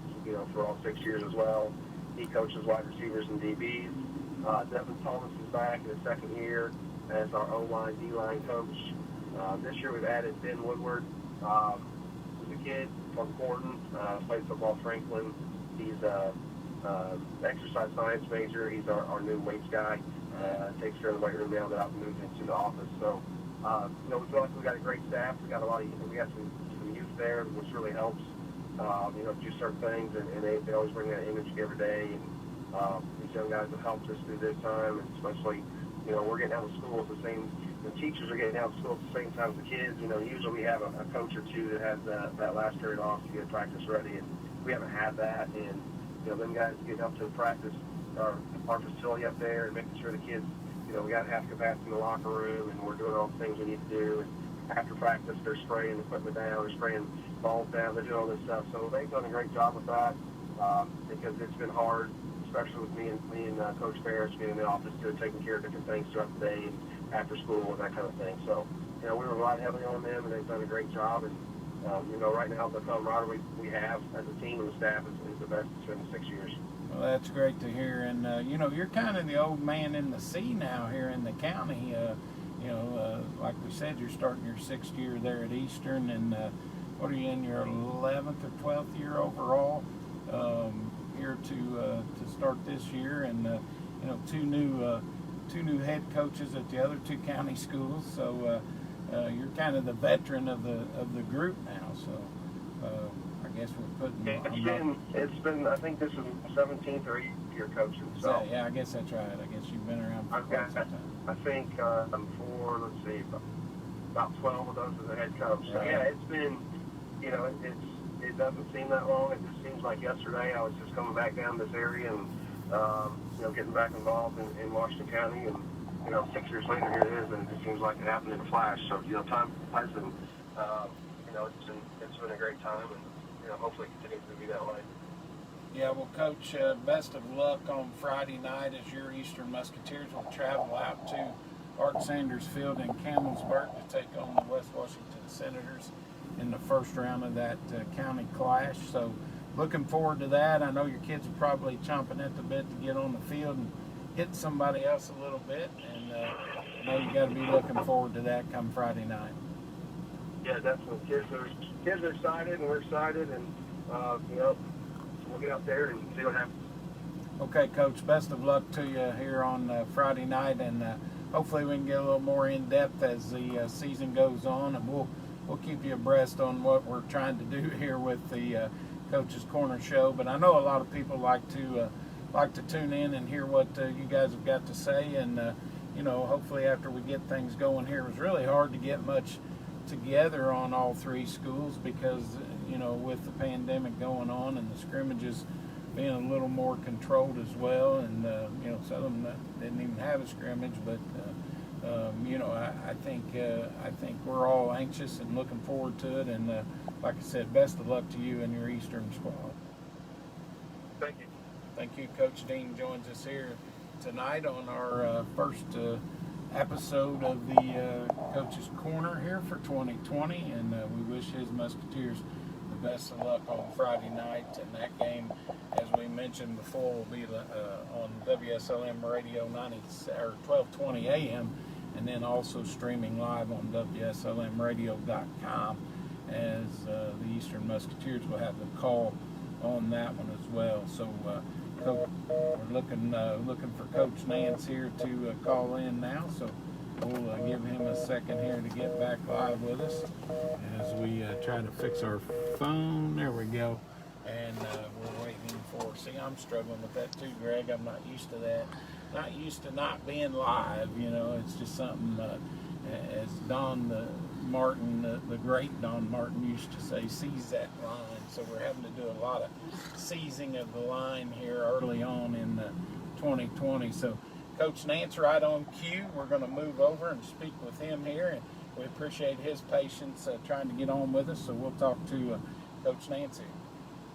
for all 6 years as well. He coaches wide receivers and DBs. Devin Thomas is back in his second year as our O-line, D-line coach. This year we've added Ben Woodward, who's a kid from Gordon, played football at Franklin. He's exercise science major. He's our new weights guy. Takes care of the weight room now that I've moved into the office. So, we feel like we got a great staff. We got some youth there, which really helps. Do certain things, and they always bring that energy every day. And these young guys have helped us through this time, and especially, we're getting out of school at the same. The teachers are getting out of school at the same time as the kids. Usually we have a coach or two that has that last period off to get practice ready, and we haven't had that. And them guys getting up to practice our facility up there and making sure the kids, we got half capacity in the locker room, and we're doing all the things we need to do. And after practice, they're spraying equipment down, they're spraying balls down, they're doing all this stuff. So they've done a great job with that, because it's been hard, especially with me and Coach Ferris being in the office too, taking care of different things throughout the day and after school and that kind of thing. So, we rely heavily on them, and they've done a great job. And right now the camaraderie we have as a team and the staff is the best it's been in 6 years. Well, that's great to hear. And, you're kind of the old man in the sea now here in the county. Like we said, you're starting your 6th year there at Eastern, and what are you in your 11th or 12th year overall here to start this year, and two new head coaches at the other 2 county schools. So you're kind of the veteran of the group now. So I guess we're putting. It's been. I think this is 17th or 18th year coaching. So yeah, I guess that's right. I guess you've been around for quite some time. I think I'm for, about 12 of those as a head coach. So yeah, it's been, it doesn't seem that long. It just seems like yesterday I was just coming back down this area, and getting back involved in Washington County. And, 6 years later, here it is, and it just seems like it happened in a flash. So, time flies, and, it's been a great time, and, hopefully it continues to be that way. Yeah, well, Coach, best of luck on Friday night as your Eastern Musketeers will travel out to Art Sanders Field in Campbellsburg to take on the West Washington Senators in the first round of that county clash. So looking forward to that. I know your kids are probably chomping at the bit to get on the field and hit somebody else a little bit, and I know you got to be looking forward to that come Friday night. Yeah, definitely. Kids are excited, and we're excited, and we'll get out there and see what happens. Okay, Coach, best of luck to you here on Friday night, and hopefully we can get a little more in-depth as the season goes on, and we'll keep you abreast on what we're trying to do here with the Coach's Corner show. But I know a lot of people like to tune in and hear what you guys have got to say, and hopefully after we get things going here. It was really hard to get much together on all three schools because with the pandemic going on and the scrimmages being a little more controlled as well, and some of them didn't even have a scrimmage, but I think we're all anxious and looking forward to it, and like I said, best of luck to you and your Eastern squad. Thank you. Thank you. Coach Dean joins us here tonight on our first episode of the Coach's Corner here for 2020, and we wish his Musketeers the best of luck on Friday night. And that game, as we mentioned before, will be on WSLM Radio 1220 AM, and then also streaming live on WSLMradio.com, as the Eastern Musketeers will have the call on that one as well. So Coach, we're looking for Coach Nance here to call in now, so we'll give him a second here to get back live with us as we try to fix our phone. There we go. And we're waiting for, see, I'm struggling with that too, Greg. I'm not used to that. Not used to not being live, it's just something, as Don Martin, the great Don Martin used to say, seize that line. So we're having to do a lot of seizing of the line here early on in 2020. So Coach Nance right on cue. We're going to move over and speak with him here, and we appreciate his patience trying to get on with us. So we'll talk to Coach Nance here.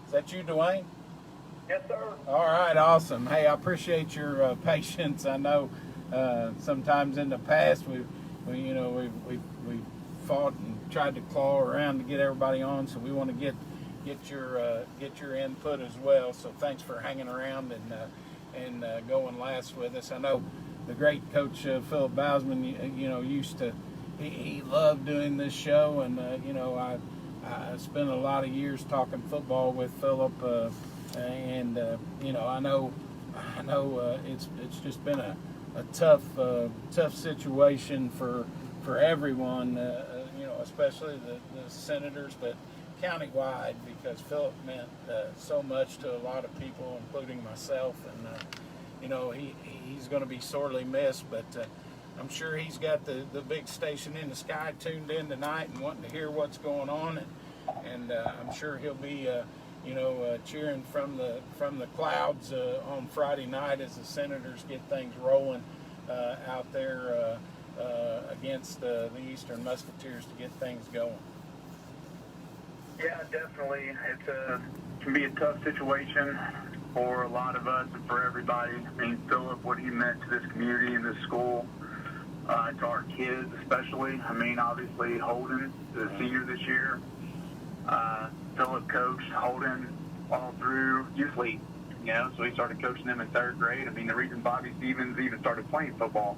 Is that you, Dwayne? Yes, sir. All right, awesome. Hey, I appreciate your patience. I know sometimes in the past we fought and tried to claw around to get everybody on, so we want to get your input as well. So thanks for hanging around and going last with us. I know the great Coach Philip Bousman, used to he loved doing this show, and I spent a lot of years talking football with Philip, and I know it's just been a tough situation for everyone, especially the Senators, but countywide, because Philip meant so much to a lot of people, including myself, and he's going to be sorely missed, but I'm sure he's got the big station in the sky tuned in tonight and wanting to hear what's going on, and I'm sure he'll be cheering from the clouds on Friday night as the Senators get things rolling out there against the Eastern Musketeers to get things going. Yeah, definitely. It can be a tough situation for a lot of us and for everybody. I mean, Philip, what he meant to this community and this school, to our kids especially. I mean, obviously Holden, the senior this year, Philip coached Holden all through youth league, so he started coaching them in third grade. I mean, the reason Bobby Stevens even started playing football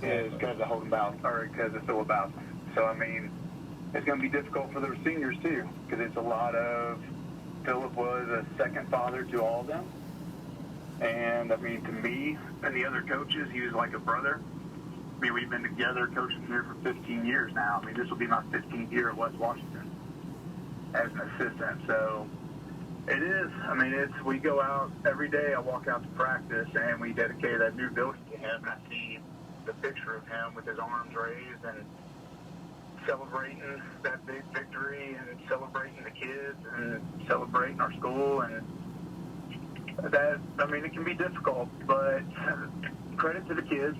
is because of Holden Bouse, or because of Philip Bouse. So, I mean, it's going to be difficult for the seniors too, because it's a lot of, Philip was a second father to all of them. And, I mean, to me and the other coaches, he was like a brother. I mean, we've been together coaching here for 15 years now. I mean, this will be my 15th year at West Washington as an assistant. So it is, I mean, we go out every day. I walk out to practice, and we dedicate that new building to him, and I see the picture of him with his arms raised and celebrating that big victory and celebrating the kids and celebrating our school. And it can be difficult, but credit to the kids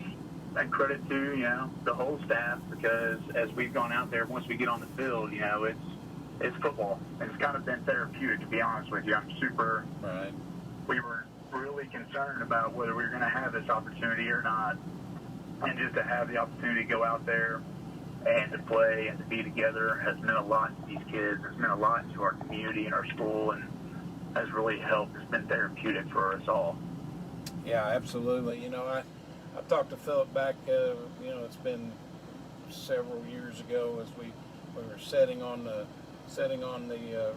and credit to, the whole staff, because as we've gone out there, once we get on the field, it's football. And it's kind of been therapeutic, to be honest with you. Right. We were really concerned about whether we were going to have this opportunity or not. And just to have the opportunity to go out there and to play and to be together has meant a lot to these kids. It's meant a lot to our community and our school, and has really helped. It's been therapeutic for us all. Yeah, absolutely. I talked to Philip back, it's been several years ago as we were setting on the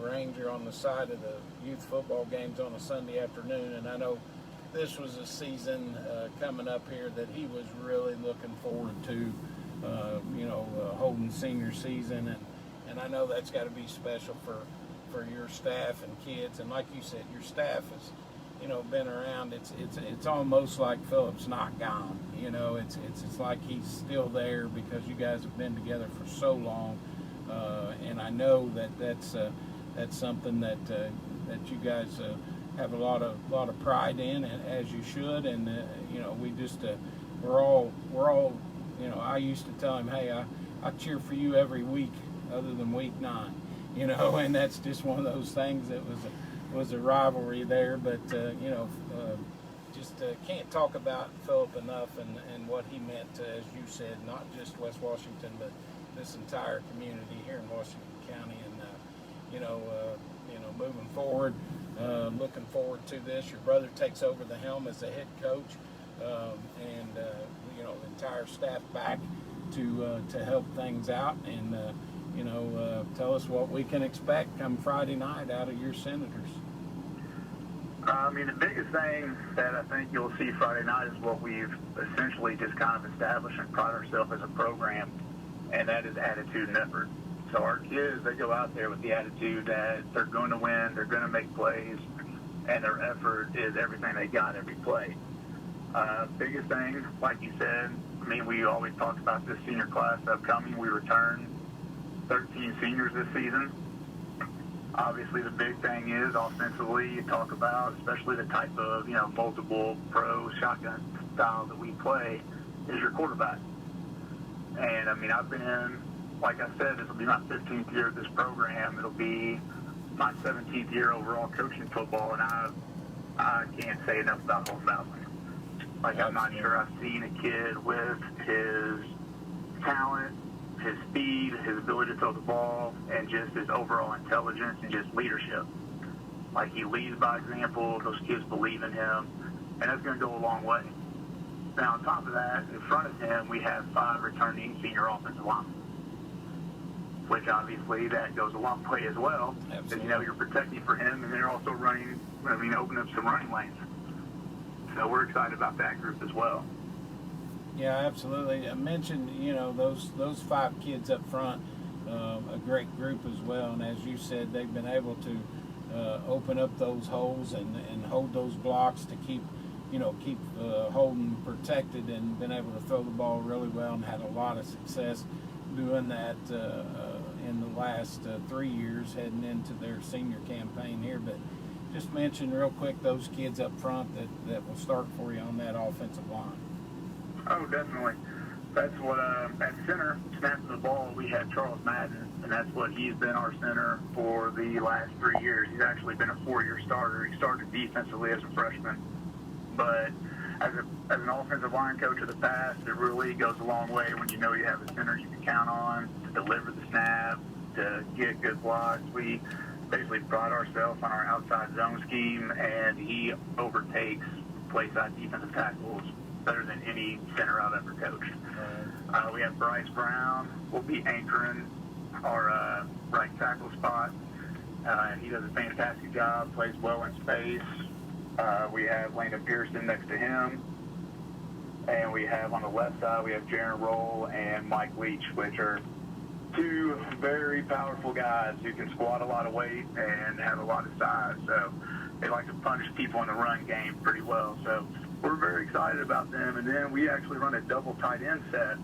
Ranger on the side of the youth football games on a Sunday afternoon, and I know this was a season coming up here that he was really looking forward to, holding senior season, and I know that's got to be special for your staff and kids, and like you said, your staff has been around. It's almost like Philip's not gone. It's like he's still there because you guys have been together for so long, and I know that's something that you guys have a lot of pride in, and as you should. And we just we're all I used to tell him, hey, I cheer for you every week other than week 9, and that's just one of those things that was a rivalry there, but can't talk about Philip enough and what he meant, as you said, not just West Washington, but this entire community here in Washington County. And moving forward, looking forward to this. Your brother takes over the helm as the head coach, and the entire staff back to help things out, and tell us what we can expect come Friday night out of your Senators. The biggest thing that I think you'll see Friday night is what we've essentially just kind of established and pride ourselves as a program, and that is attitude and effort. So our kids, they go out there with the attitude that they're going to win, they're going to make plays, and their effort is everything they got every play. Biggest thing, like you said, we always talked about this senior class upcoming. We return 13 seniors this season. Obviously, the big thing is offensively, you talk about, especially the type of, multiple pro shotgun style that we play, is your quarterback. And, I've been, like I said, this will be my 15th year at this program. It'll be my 17th year overall coaching football, and I can't say enough about Holton Bowden. I'm not sure I've seen a kid with his talent, his speed, his ability to throw the ball, and just his overall intelligence and just leadership. He leads by example. Those kids believe in him, and that's going to go a long way. Now, on top of that, in front of him, we have 5 returning senior offensive linemen, which obviously that goes a long way as well. Absolutely. Because, you're protecting for him, and they're also opening up some running lanes. So we're excited about that group as well. Yeah, absolutely. I mentioned, those 5 kids up front, a great group as well. And as you said, they've been able to open up those holes and hold those blocks to keep Holden protected, and been able to throw the ball really well, and had a lot of success doing that in the last 3 years heading into their senior campaign here. But just mention real quick those kids up front that will start for you on that offensive line. Oh, definitely. That's what, at center, snapping the ball, we had Charles Madden, and that's what he's been our center for the last 3 years. He's actually been a 4-year starter. He started defensively as a freshman. But as an offensive line coach of the past, it really goes a long way when you know you have a center you can count on to deliver the snap, to get good blocks. We basically pride ourselves on our outside zone scheme, and he overtakes play-side defensive tackles better than any center I've ever coached. We have Bryce Brown will be anchoring our right tackle spot. He does a fantastic job, plays well in space. We have Landon Pearson next to him. And we have on the left side, we have Jaron Roll and Mike Leach, which are 2 very powerful guys who can squat a lot of weight and have a lot of size. So they like to punish people in the run game pretty well. So we're very excited about them. And then we actually run a double tight end set.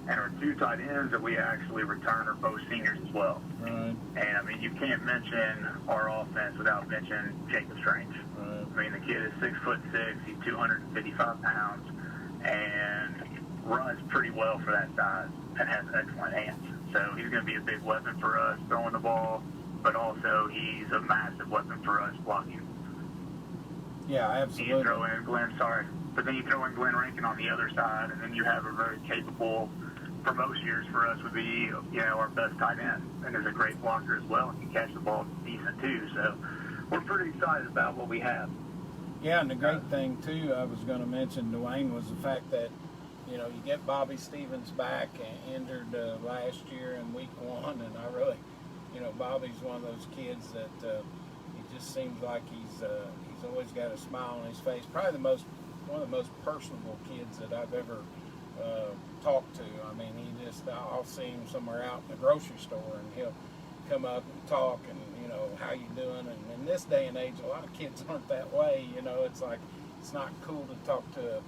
And our 2 tight ends that we actually return are both seniors as well. Right. And, I mean, you can't mention our offense without mentioning Jacob Strange. Right. I mean, the kid is 6'6", he's 255 pounds, and runs pretty well for that size and has excellent hands. So he's going to be a big weapon for us throwing the ball, but also he's a massive weapon for us blocking. Yeah, absolutely. You throw in but then you throw in Glenn Rankin on the other side, and then you have a very capable, for most years for us, would be, you know, our best tight end, and is a great blocker as well, and can catch the ball decent too. So we're pretty excited about what we have. Yeah, and the great thing too, I was going to mention, Dwayne, was the fact that, you know, you get Bobby Stevens back, injured last year in week 1, and I really, you know, Bobby's one of those kids that he just seems like he's always got a smile on his face. Probably one of the most personable kids that I've ever talked to. I mean, I'll see him somewhere out in the grocery store, and he'll come up and talk, and, you know, how you doing? And in this day and age, a lot of kids aren't that way. You know, it's like, it's not cool to talk to a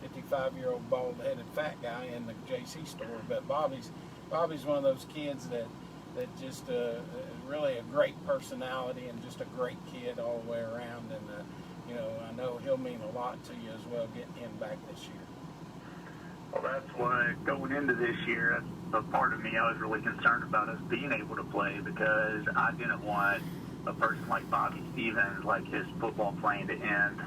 55-year-old bald-headed fat guy in the JC store. But Bobby's one of those kids that just really a great personality and just a great kid all the way around. And you know, I know he'll mean a lot to you as well, getting him back this year. Well, that's why going into this year, that's a part of me I was really concerned about us being able to play, because I didn't want a person like Bobby Stevens, like his football playing to end,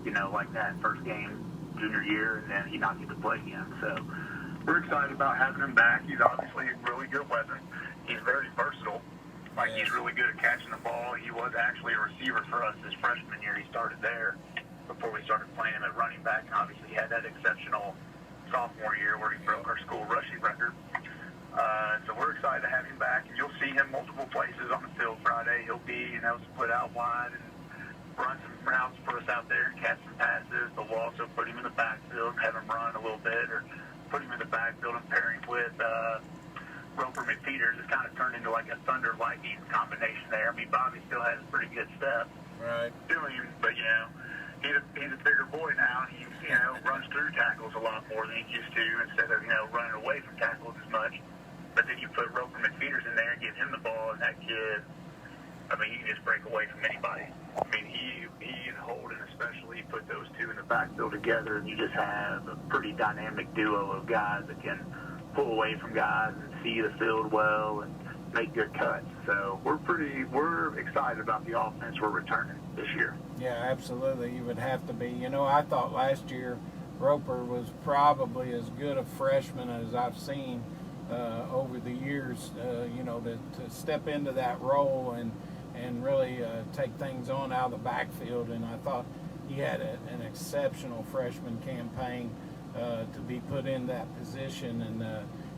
you know, like that first game junior year, and then he not get to play again. So we're excited about having him back. He's obviously a really good weapon. He's very versatile. Like, he's really good at catching the ball. He was actually a receiver for us his freshman year. He started there before we started playing him at running back, and obviously he had that exceptional sophomore year where he broke our school rushing record. So we're excited to have him back, and you'll see him multiple places on the field Friday. He'll be, you know, split out wide and run some routes for us out there and catch some passes, but we'll also put him in the backfield and have him run a little bit, or put him in the backfield and pair him with Roper McPeters. It's kind of turned into like a thunder lightning combination there. I mean, Bobby still has a pretty good step to him, but, you know, he's a bigger boy now. He, you know, runs through tackles a lot more than he used to, instead of, you know, running away from tackles as much. But then you put Roper McPeters in there and give him the ball, and that kid, I mean, he can just break away from anybody. I mean, he and Holden especially, put those two in the backfield together, and you just have a pretty dynamic duo of guys that can pull away from guys and see the field well and make good cuts. So we're excited about the offense we're returning this year. Yeah, absolutely. You would have to be. You know, I thought last year Roper was probably as good a freshman as I've seen over the years, you know, to step into that role and really take things on out of the backfield. And I thought he had an exceptional freshman campaign to be put in that position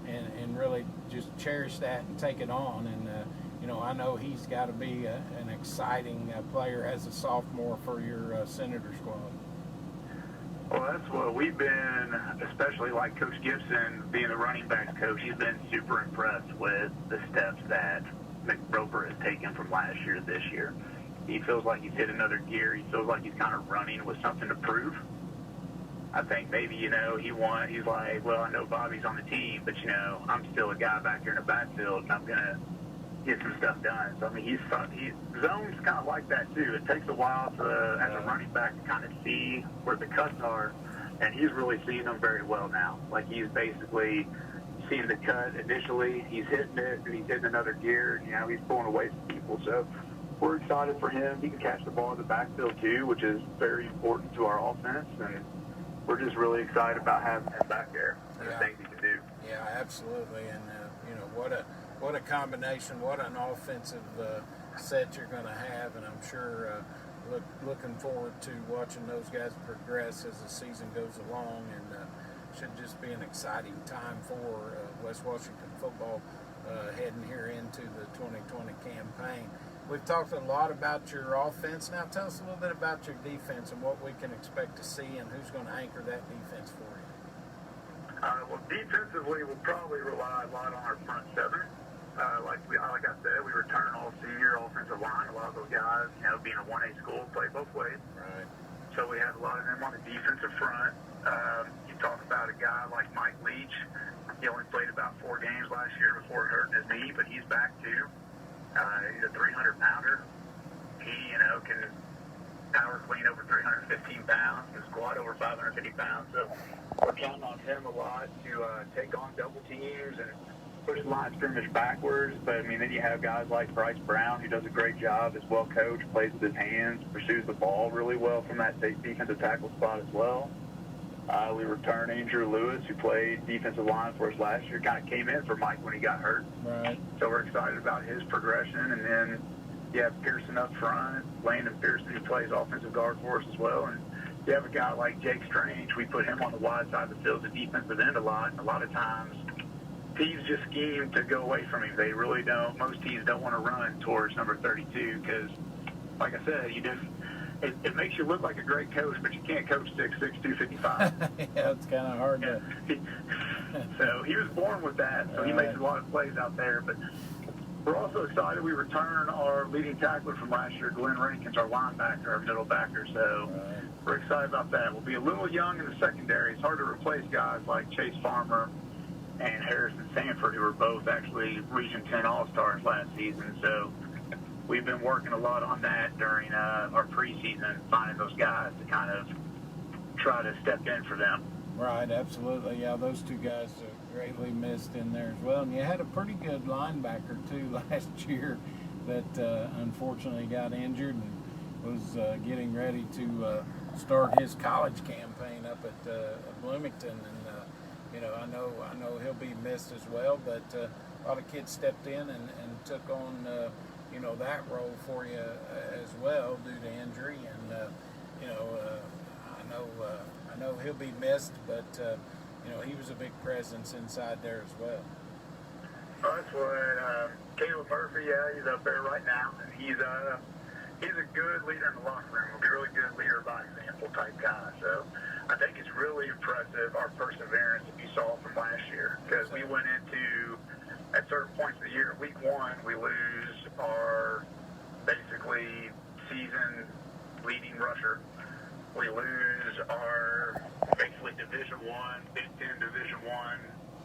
and really just cherish that and take it on. And, you know, I know he's got to be an exciting player as a sophomore for your Senator squad. Well, that's what we've been, especially like Coach Gibson, being the running backs coach, he's been super impressed with the steps that Roper has taken from last year to this year. He feels like he's hit another gear. He feels like he's kind of running with something to prove. I think maybe, you know, he's like, well, I know Bobby's on the team, but, you know, I'm still a guy back here in the backfield, and I'm going to get some stuff done. So, I mean, he's zones kind of like that, too. It takes a while as a running back to kind of see where the cuts are, and he's really seeing them very well now. Like, he's basically seeing the cut initially, he's hitting it, and he's hitting another gear, and, you know, he's pulling away from people. So we're excited for him. He can catch the ball in the backfield, too, which is very important to our offense, and we're just really excited about having him back there and the things he can do. Yeah, absolutely. And, you know, what a combination, what an offensive set you're going to have. And I'm sure looking forward to watching those guys progress as the season goes along. And should just be an exciting time for West Washington football heading here into the 2020 campaign. We've talked a lot about your offense. Now tell us a little bit about your defense and what we can expect to see and who's going to anchor that defense for you. Well, defensively, we'll probably rely a lot on our front seven. Like I said, we return all senior offensive line. A lot of those guys, you know, being a 1A school, play both ways. Right. So we have a lot of them on the defensive front. You talk about a guy like Mike Leach. He only played about 4 games last year before hurting his knee, but he's back too. He's a 300-pounder. He, can power clean over 315 pounds and squat over 550 pounds. So we're counting on him a lot to take on double teams and push the line of scrimmage backwards. But, then you have guys like Bryce Brown, who does a great job, is well coached, plays with his hands, pursues the ball really well from that defensive tackle spot as well. We returned Andrew Lewis, who played defensive line for us last year, kind of came in for Mike when he got hurt. Right. So we're excited about his progression. And then you have Pearson up front, Landon Pearson, who plays offensive guard for us as well. And you have a guy like Jake Strange. We put him on the wide side of the field as a defensive end a lot. And a lot of times teams just scheme to go away from him. They really don't. Most teams don't want to run towards number 32 because, like I said, it makes you look like a great coach, but you can't coach 6'6", 255. Yeah, it's kind of hard to. So he was born with that, so he makes a lot of plays out there. But we're also excited we return our leading tackler from last year, Glenn Rankins, our linebacker, our middle backer. So we're excited about that. We'll be a little young in the secondary. It's hard to replace guys like Chase Farmer and Harrison Sanford, who were both actually Region 10 All-Stars last season. So we've been working a lot on that during our preseason, finding those guys to kind of try to step in for them. Right, absolutely. Yeah, those two guys are greatly missed in there as well. And you had a pretty good linebacker, too, last year that unfortunately got injured and was getting ready to start his college campaign up at Bloomington. And, I know he'll be missed as well, but a lot of kids stepped in and took on that role for you as well due to injury, and I know he'll be missed, but he was a big presence inside there as well. That's what Caleb Murphy, he's up there right now, and he's a good leader in the locker room. He'll be a really good leader by example type guy. So I think it's really impressive our perseverance that you saw from last year, because we went into at certain points of the year, week 1, we lose our basically season leading rusher. We lose our basically Division I, Big Ten Division I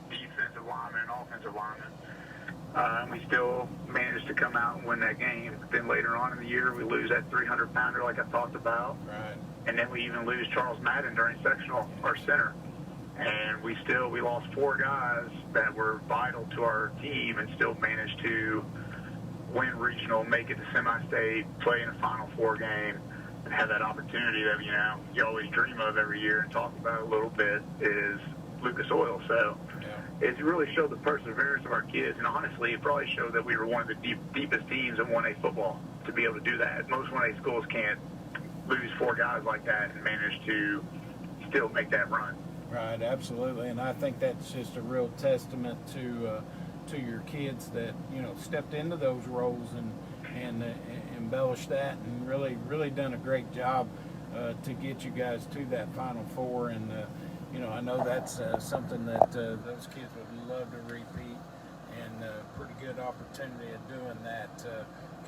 defensive lineman and offensive lineman. And we still managed to come out and win that game. But then later on in the year, we lose that 300-pounder like I talked about. Right. And then we even lose Charles Madden during sectional, our center. And we lost 4 guys that were vital to our team and still managed to win regional, make it to semi-state, play in a Final Four game, and have that opportunity that, you always dream of every year and talk about a little bit is Lucas Oil. So it really showed the perseverance of our kids. And honestly, it probably showed that we were one of the deepest teams in 1A football to be able to do that. Most 1A schools can't lose 4 guys like that and manage to still make that run. Right, absolutely, and I think that's just a real testament to your kids that stepped into those roles and embellished that and really done a great job to get you guys to that Final Four. And I know that's something that those kids would love to repeat, and pretty good opportunity of doing that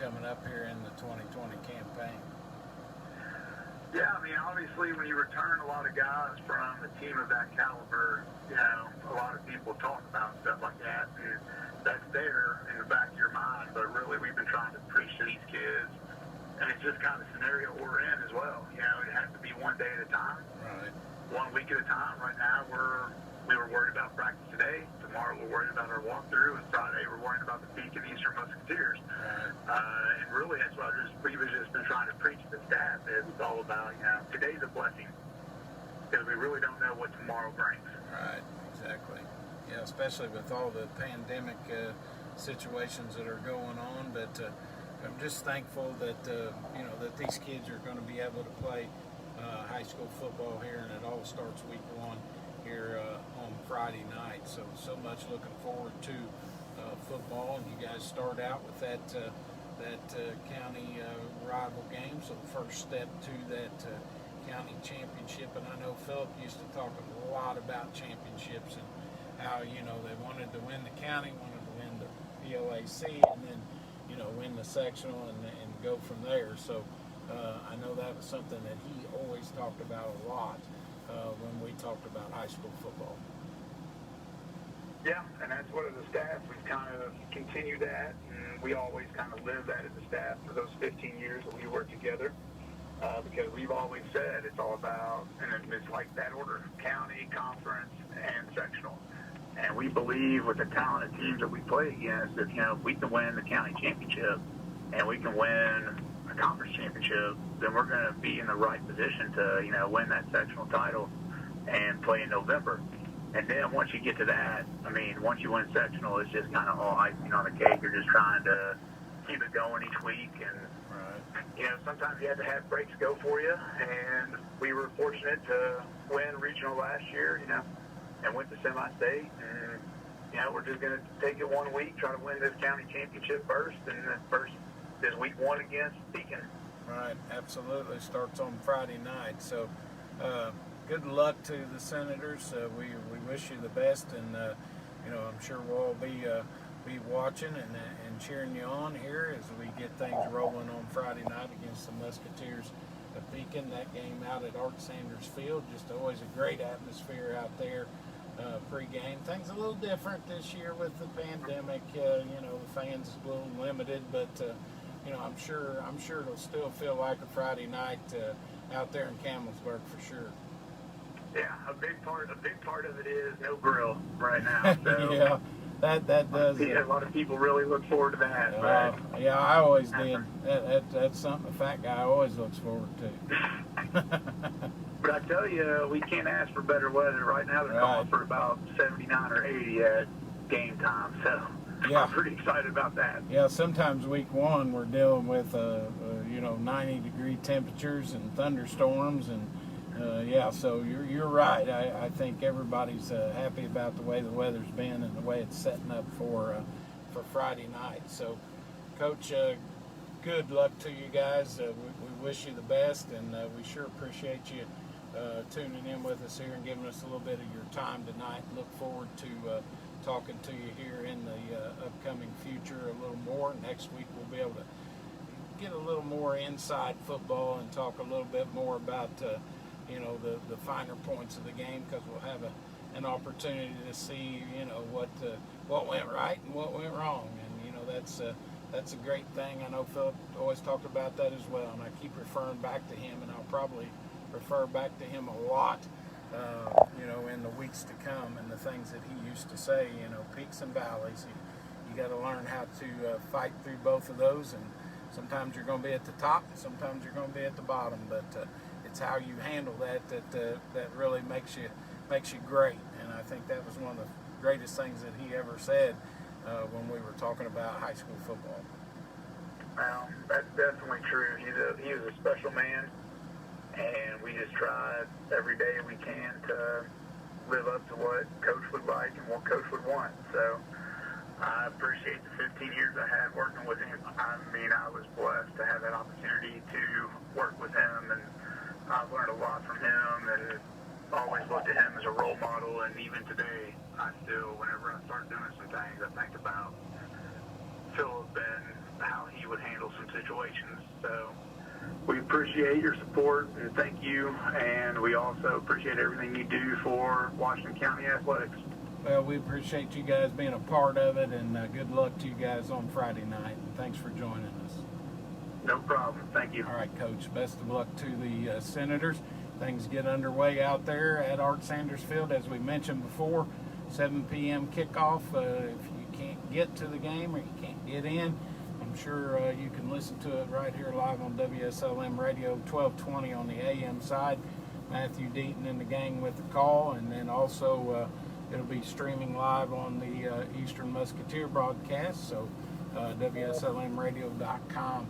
coming up here in the 2020 campaign. Yeah, obviously when you return a lot of guys from a team of that caliber, a lot of people talk about stuff like that, and that's there in the back of your mind, but really we've been trying to preach to these kids, and it's just kind of the scenario we're in as well. It has to be one day at a time, right? 1 week at a time. Right now we were worried about practice today. Tomorrow we're worried about our walkthrough, and Friday we're worried about the Beacon Eastern Musketeers. And really that's what we've just been trying to preach to the staff. It's all about, today's a blessing, because we really don't know what tomorrow brings. Right, exactly. Yeah, especially with all the pandemic situations that are going on. But I'm just thankful that that these kids are going to be able to play high school football here, and it all starts week 1 here on Friday night. So much looking forward to football, and you guys start out with that county rival game. So the first step to that county championship, and I know Philip used to talk a lot about championships and how they wanted to win the county, wanted to win the POAC, and then win the sectional and go from there. So I know that was something that he always talked about a lot when we talked about high school football. Yeah, and that's what as a staff we've kind of continued that, and we always kind of live that as a staff for those 15 years that we worked together. Because we've always said it's all about, and it's like that order, county, conference, and sectional. And we believe with the talented teams that we play against, if we can win the county championship and we can win a conference championship, then we're going to be in the right position to win that sectional title and play in November. And then once you get to that, once you win sectional, it's just kind of all icing on the cake. You're just trying to keep it going each week, and sometimes you have to have breaks go for you, and we were fortunate to win regional last year, and went to semi-state, and we're just going to take it 1 week, try to win this county championship first, and the first is week 1 against Beacon. Right, absolutely. Starts on Friday night, so good luck to the Senators. We wish you the best, and I'm sure we'll all be watching and cheering you on here as we get things rolling on Friday night against the Musketeers of Beacon. That game out at Art Sanders Field, just always a great atmosphere out there pre-game. Things a little different this year with the pandemic. The fans a little limited, but I'm sure it'll still feel like a Friday night out there in Camelsburg for sure. Yeah, a big part of it is no grill right now. So. Yeah. That does. A lot of people really look forward to that. Yeah, I always did. That's something a fat guy always looks forward to. But I tell you, we can't ask for better weather. Right now they're calling for about 79 or 80 at game time. So I'm pretty excited about that. Yeah, sometimes week 1 we're dealing with 90-degree temperatures and thunderstorms and. So you're right. I think everybody's happy about the way the weather's been and the way it's setting up for Friday night. So, Coach, good luck to you guys. We wish you the best, and we sure appreciate you tuning in with us here and giving us a little bit of your time tonight. Look forward to talking to you here in the upcoming future a little more. Next week we'll be able to get a little more inside football and talk a little bit more about the finer points of the game, because we'll have an opportunity to see what went right and what went wrong, and that's a great thing. I know Philip always talked about that as well, and I keep referring back to him, and I'll probably refer back to him a lot in the weeks to come, and the things that he used to say, peaks and valleys. You got to learn how to fight through both of those, and sometimes you're going to be at the top, and sometimes you're going to be at the bottom, but it's how you handle that really makes you great. And I think that was one of the greatest things that he ever said when we were talking about high school football. Well, that's definitely true. He was a special man, and we just try every day we can to live up to what Coach would like and what Coach would want. So I appreciate the 15 years I had working with him. I was blessed to have that opportunity to work with him, and I've learned a lot from him, and always looked at him as a role model. And even today, I still, whenever I start doing some things, I think about Philip and how he would handle some situations. So we appreciate your support, and thank you. And we also appreciate everything you do for Washington County Athletics. Well, we appreciate you guys being a part of it, and good luck to you guys on Friday night. And thanks for joining us. No problem. Thank you. All right, Coach. Best of luck to the Senators. Things get underway out there at Art Sanders Field, as we mentioned before. 7 p.m. kickoff. If you can't get to the game or you can't get in, I'm sure you can listen to it right here live on WSLM Radio 1220 on the AM side. Matthew Deaton and the gang with the call, and then also it'll be streaming live on the Eastern Musketeer broadcast, so WSLMradio.com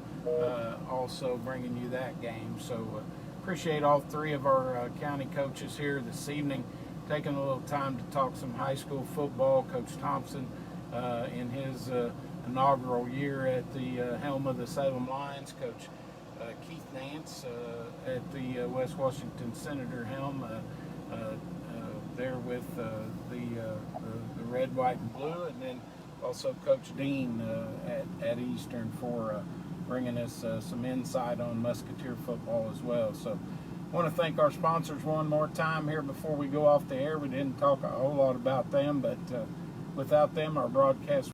also bringing you that game. So appreciate all 3 of our county coaches here this evening, taking a little time to talk some high school football. Coach Thompson in his inaugural year at the helm of the Salem Lions. Coach Keith Nance at the West Washington Senator helm there with the red, white, and blue, and then also Coach Dean at Eastern for bringing us some insight on Musketeer football as well. So I want to thank our sponsors one more time here before we go off the air. We didn't talk a whole lot about them, but Without them, our broadcast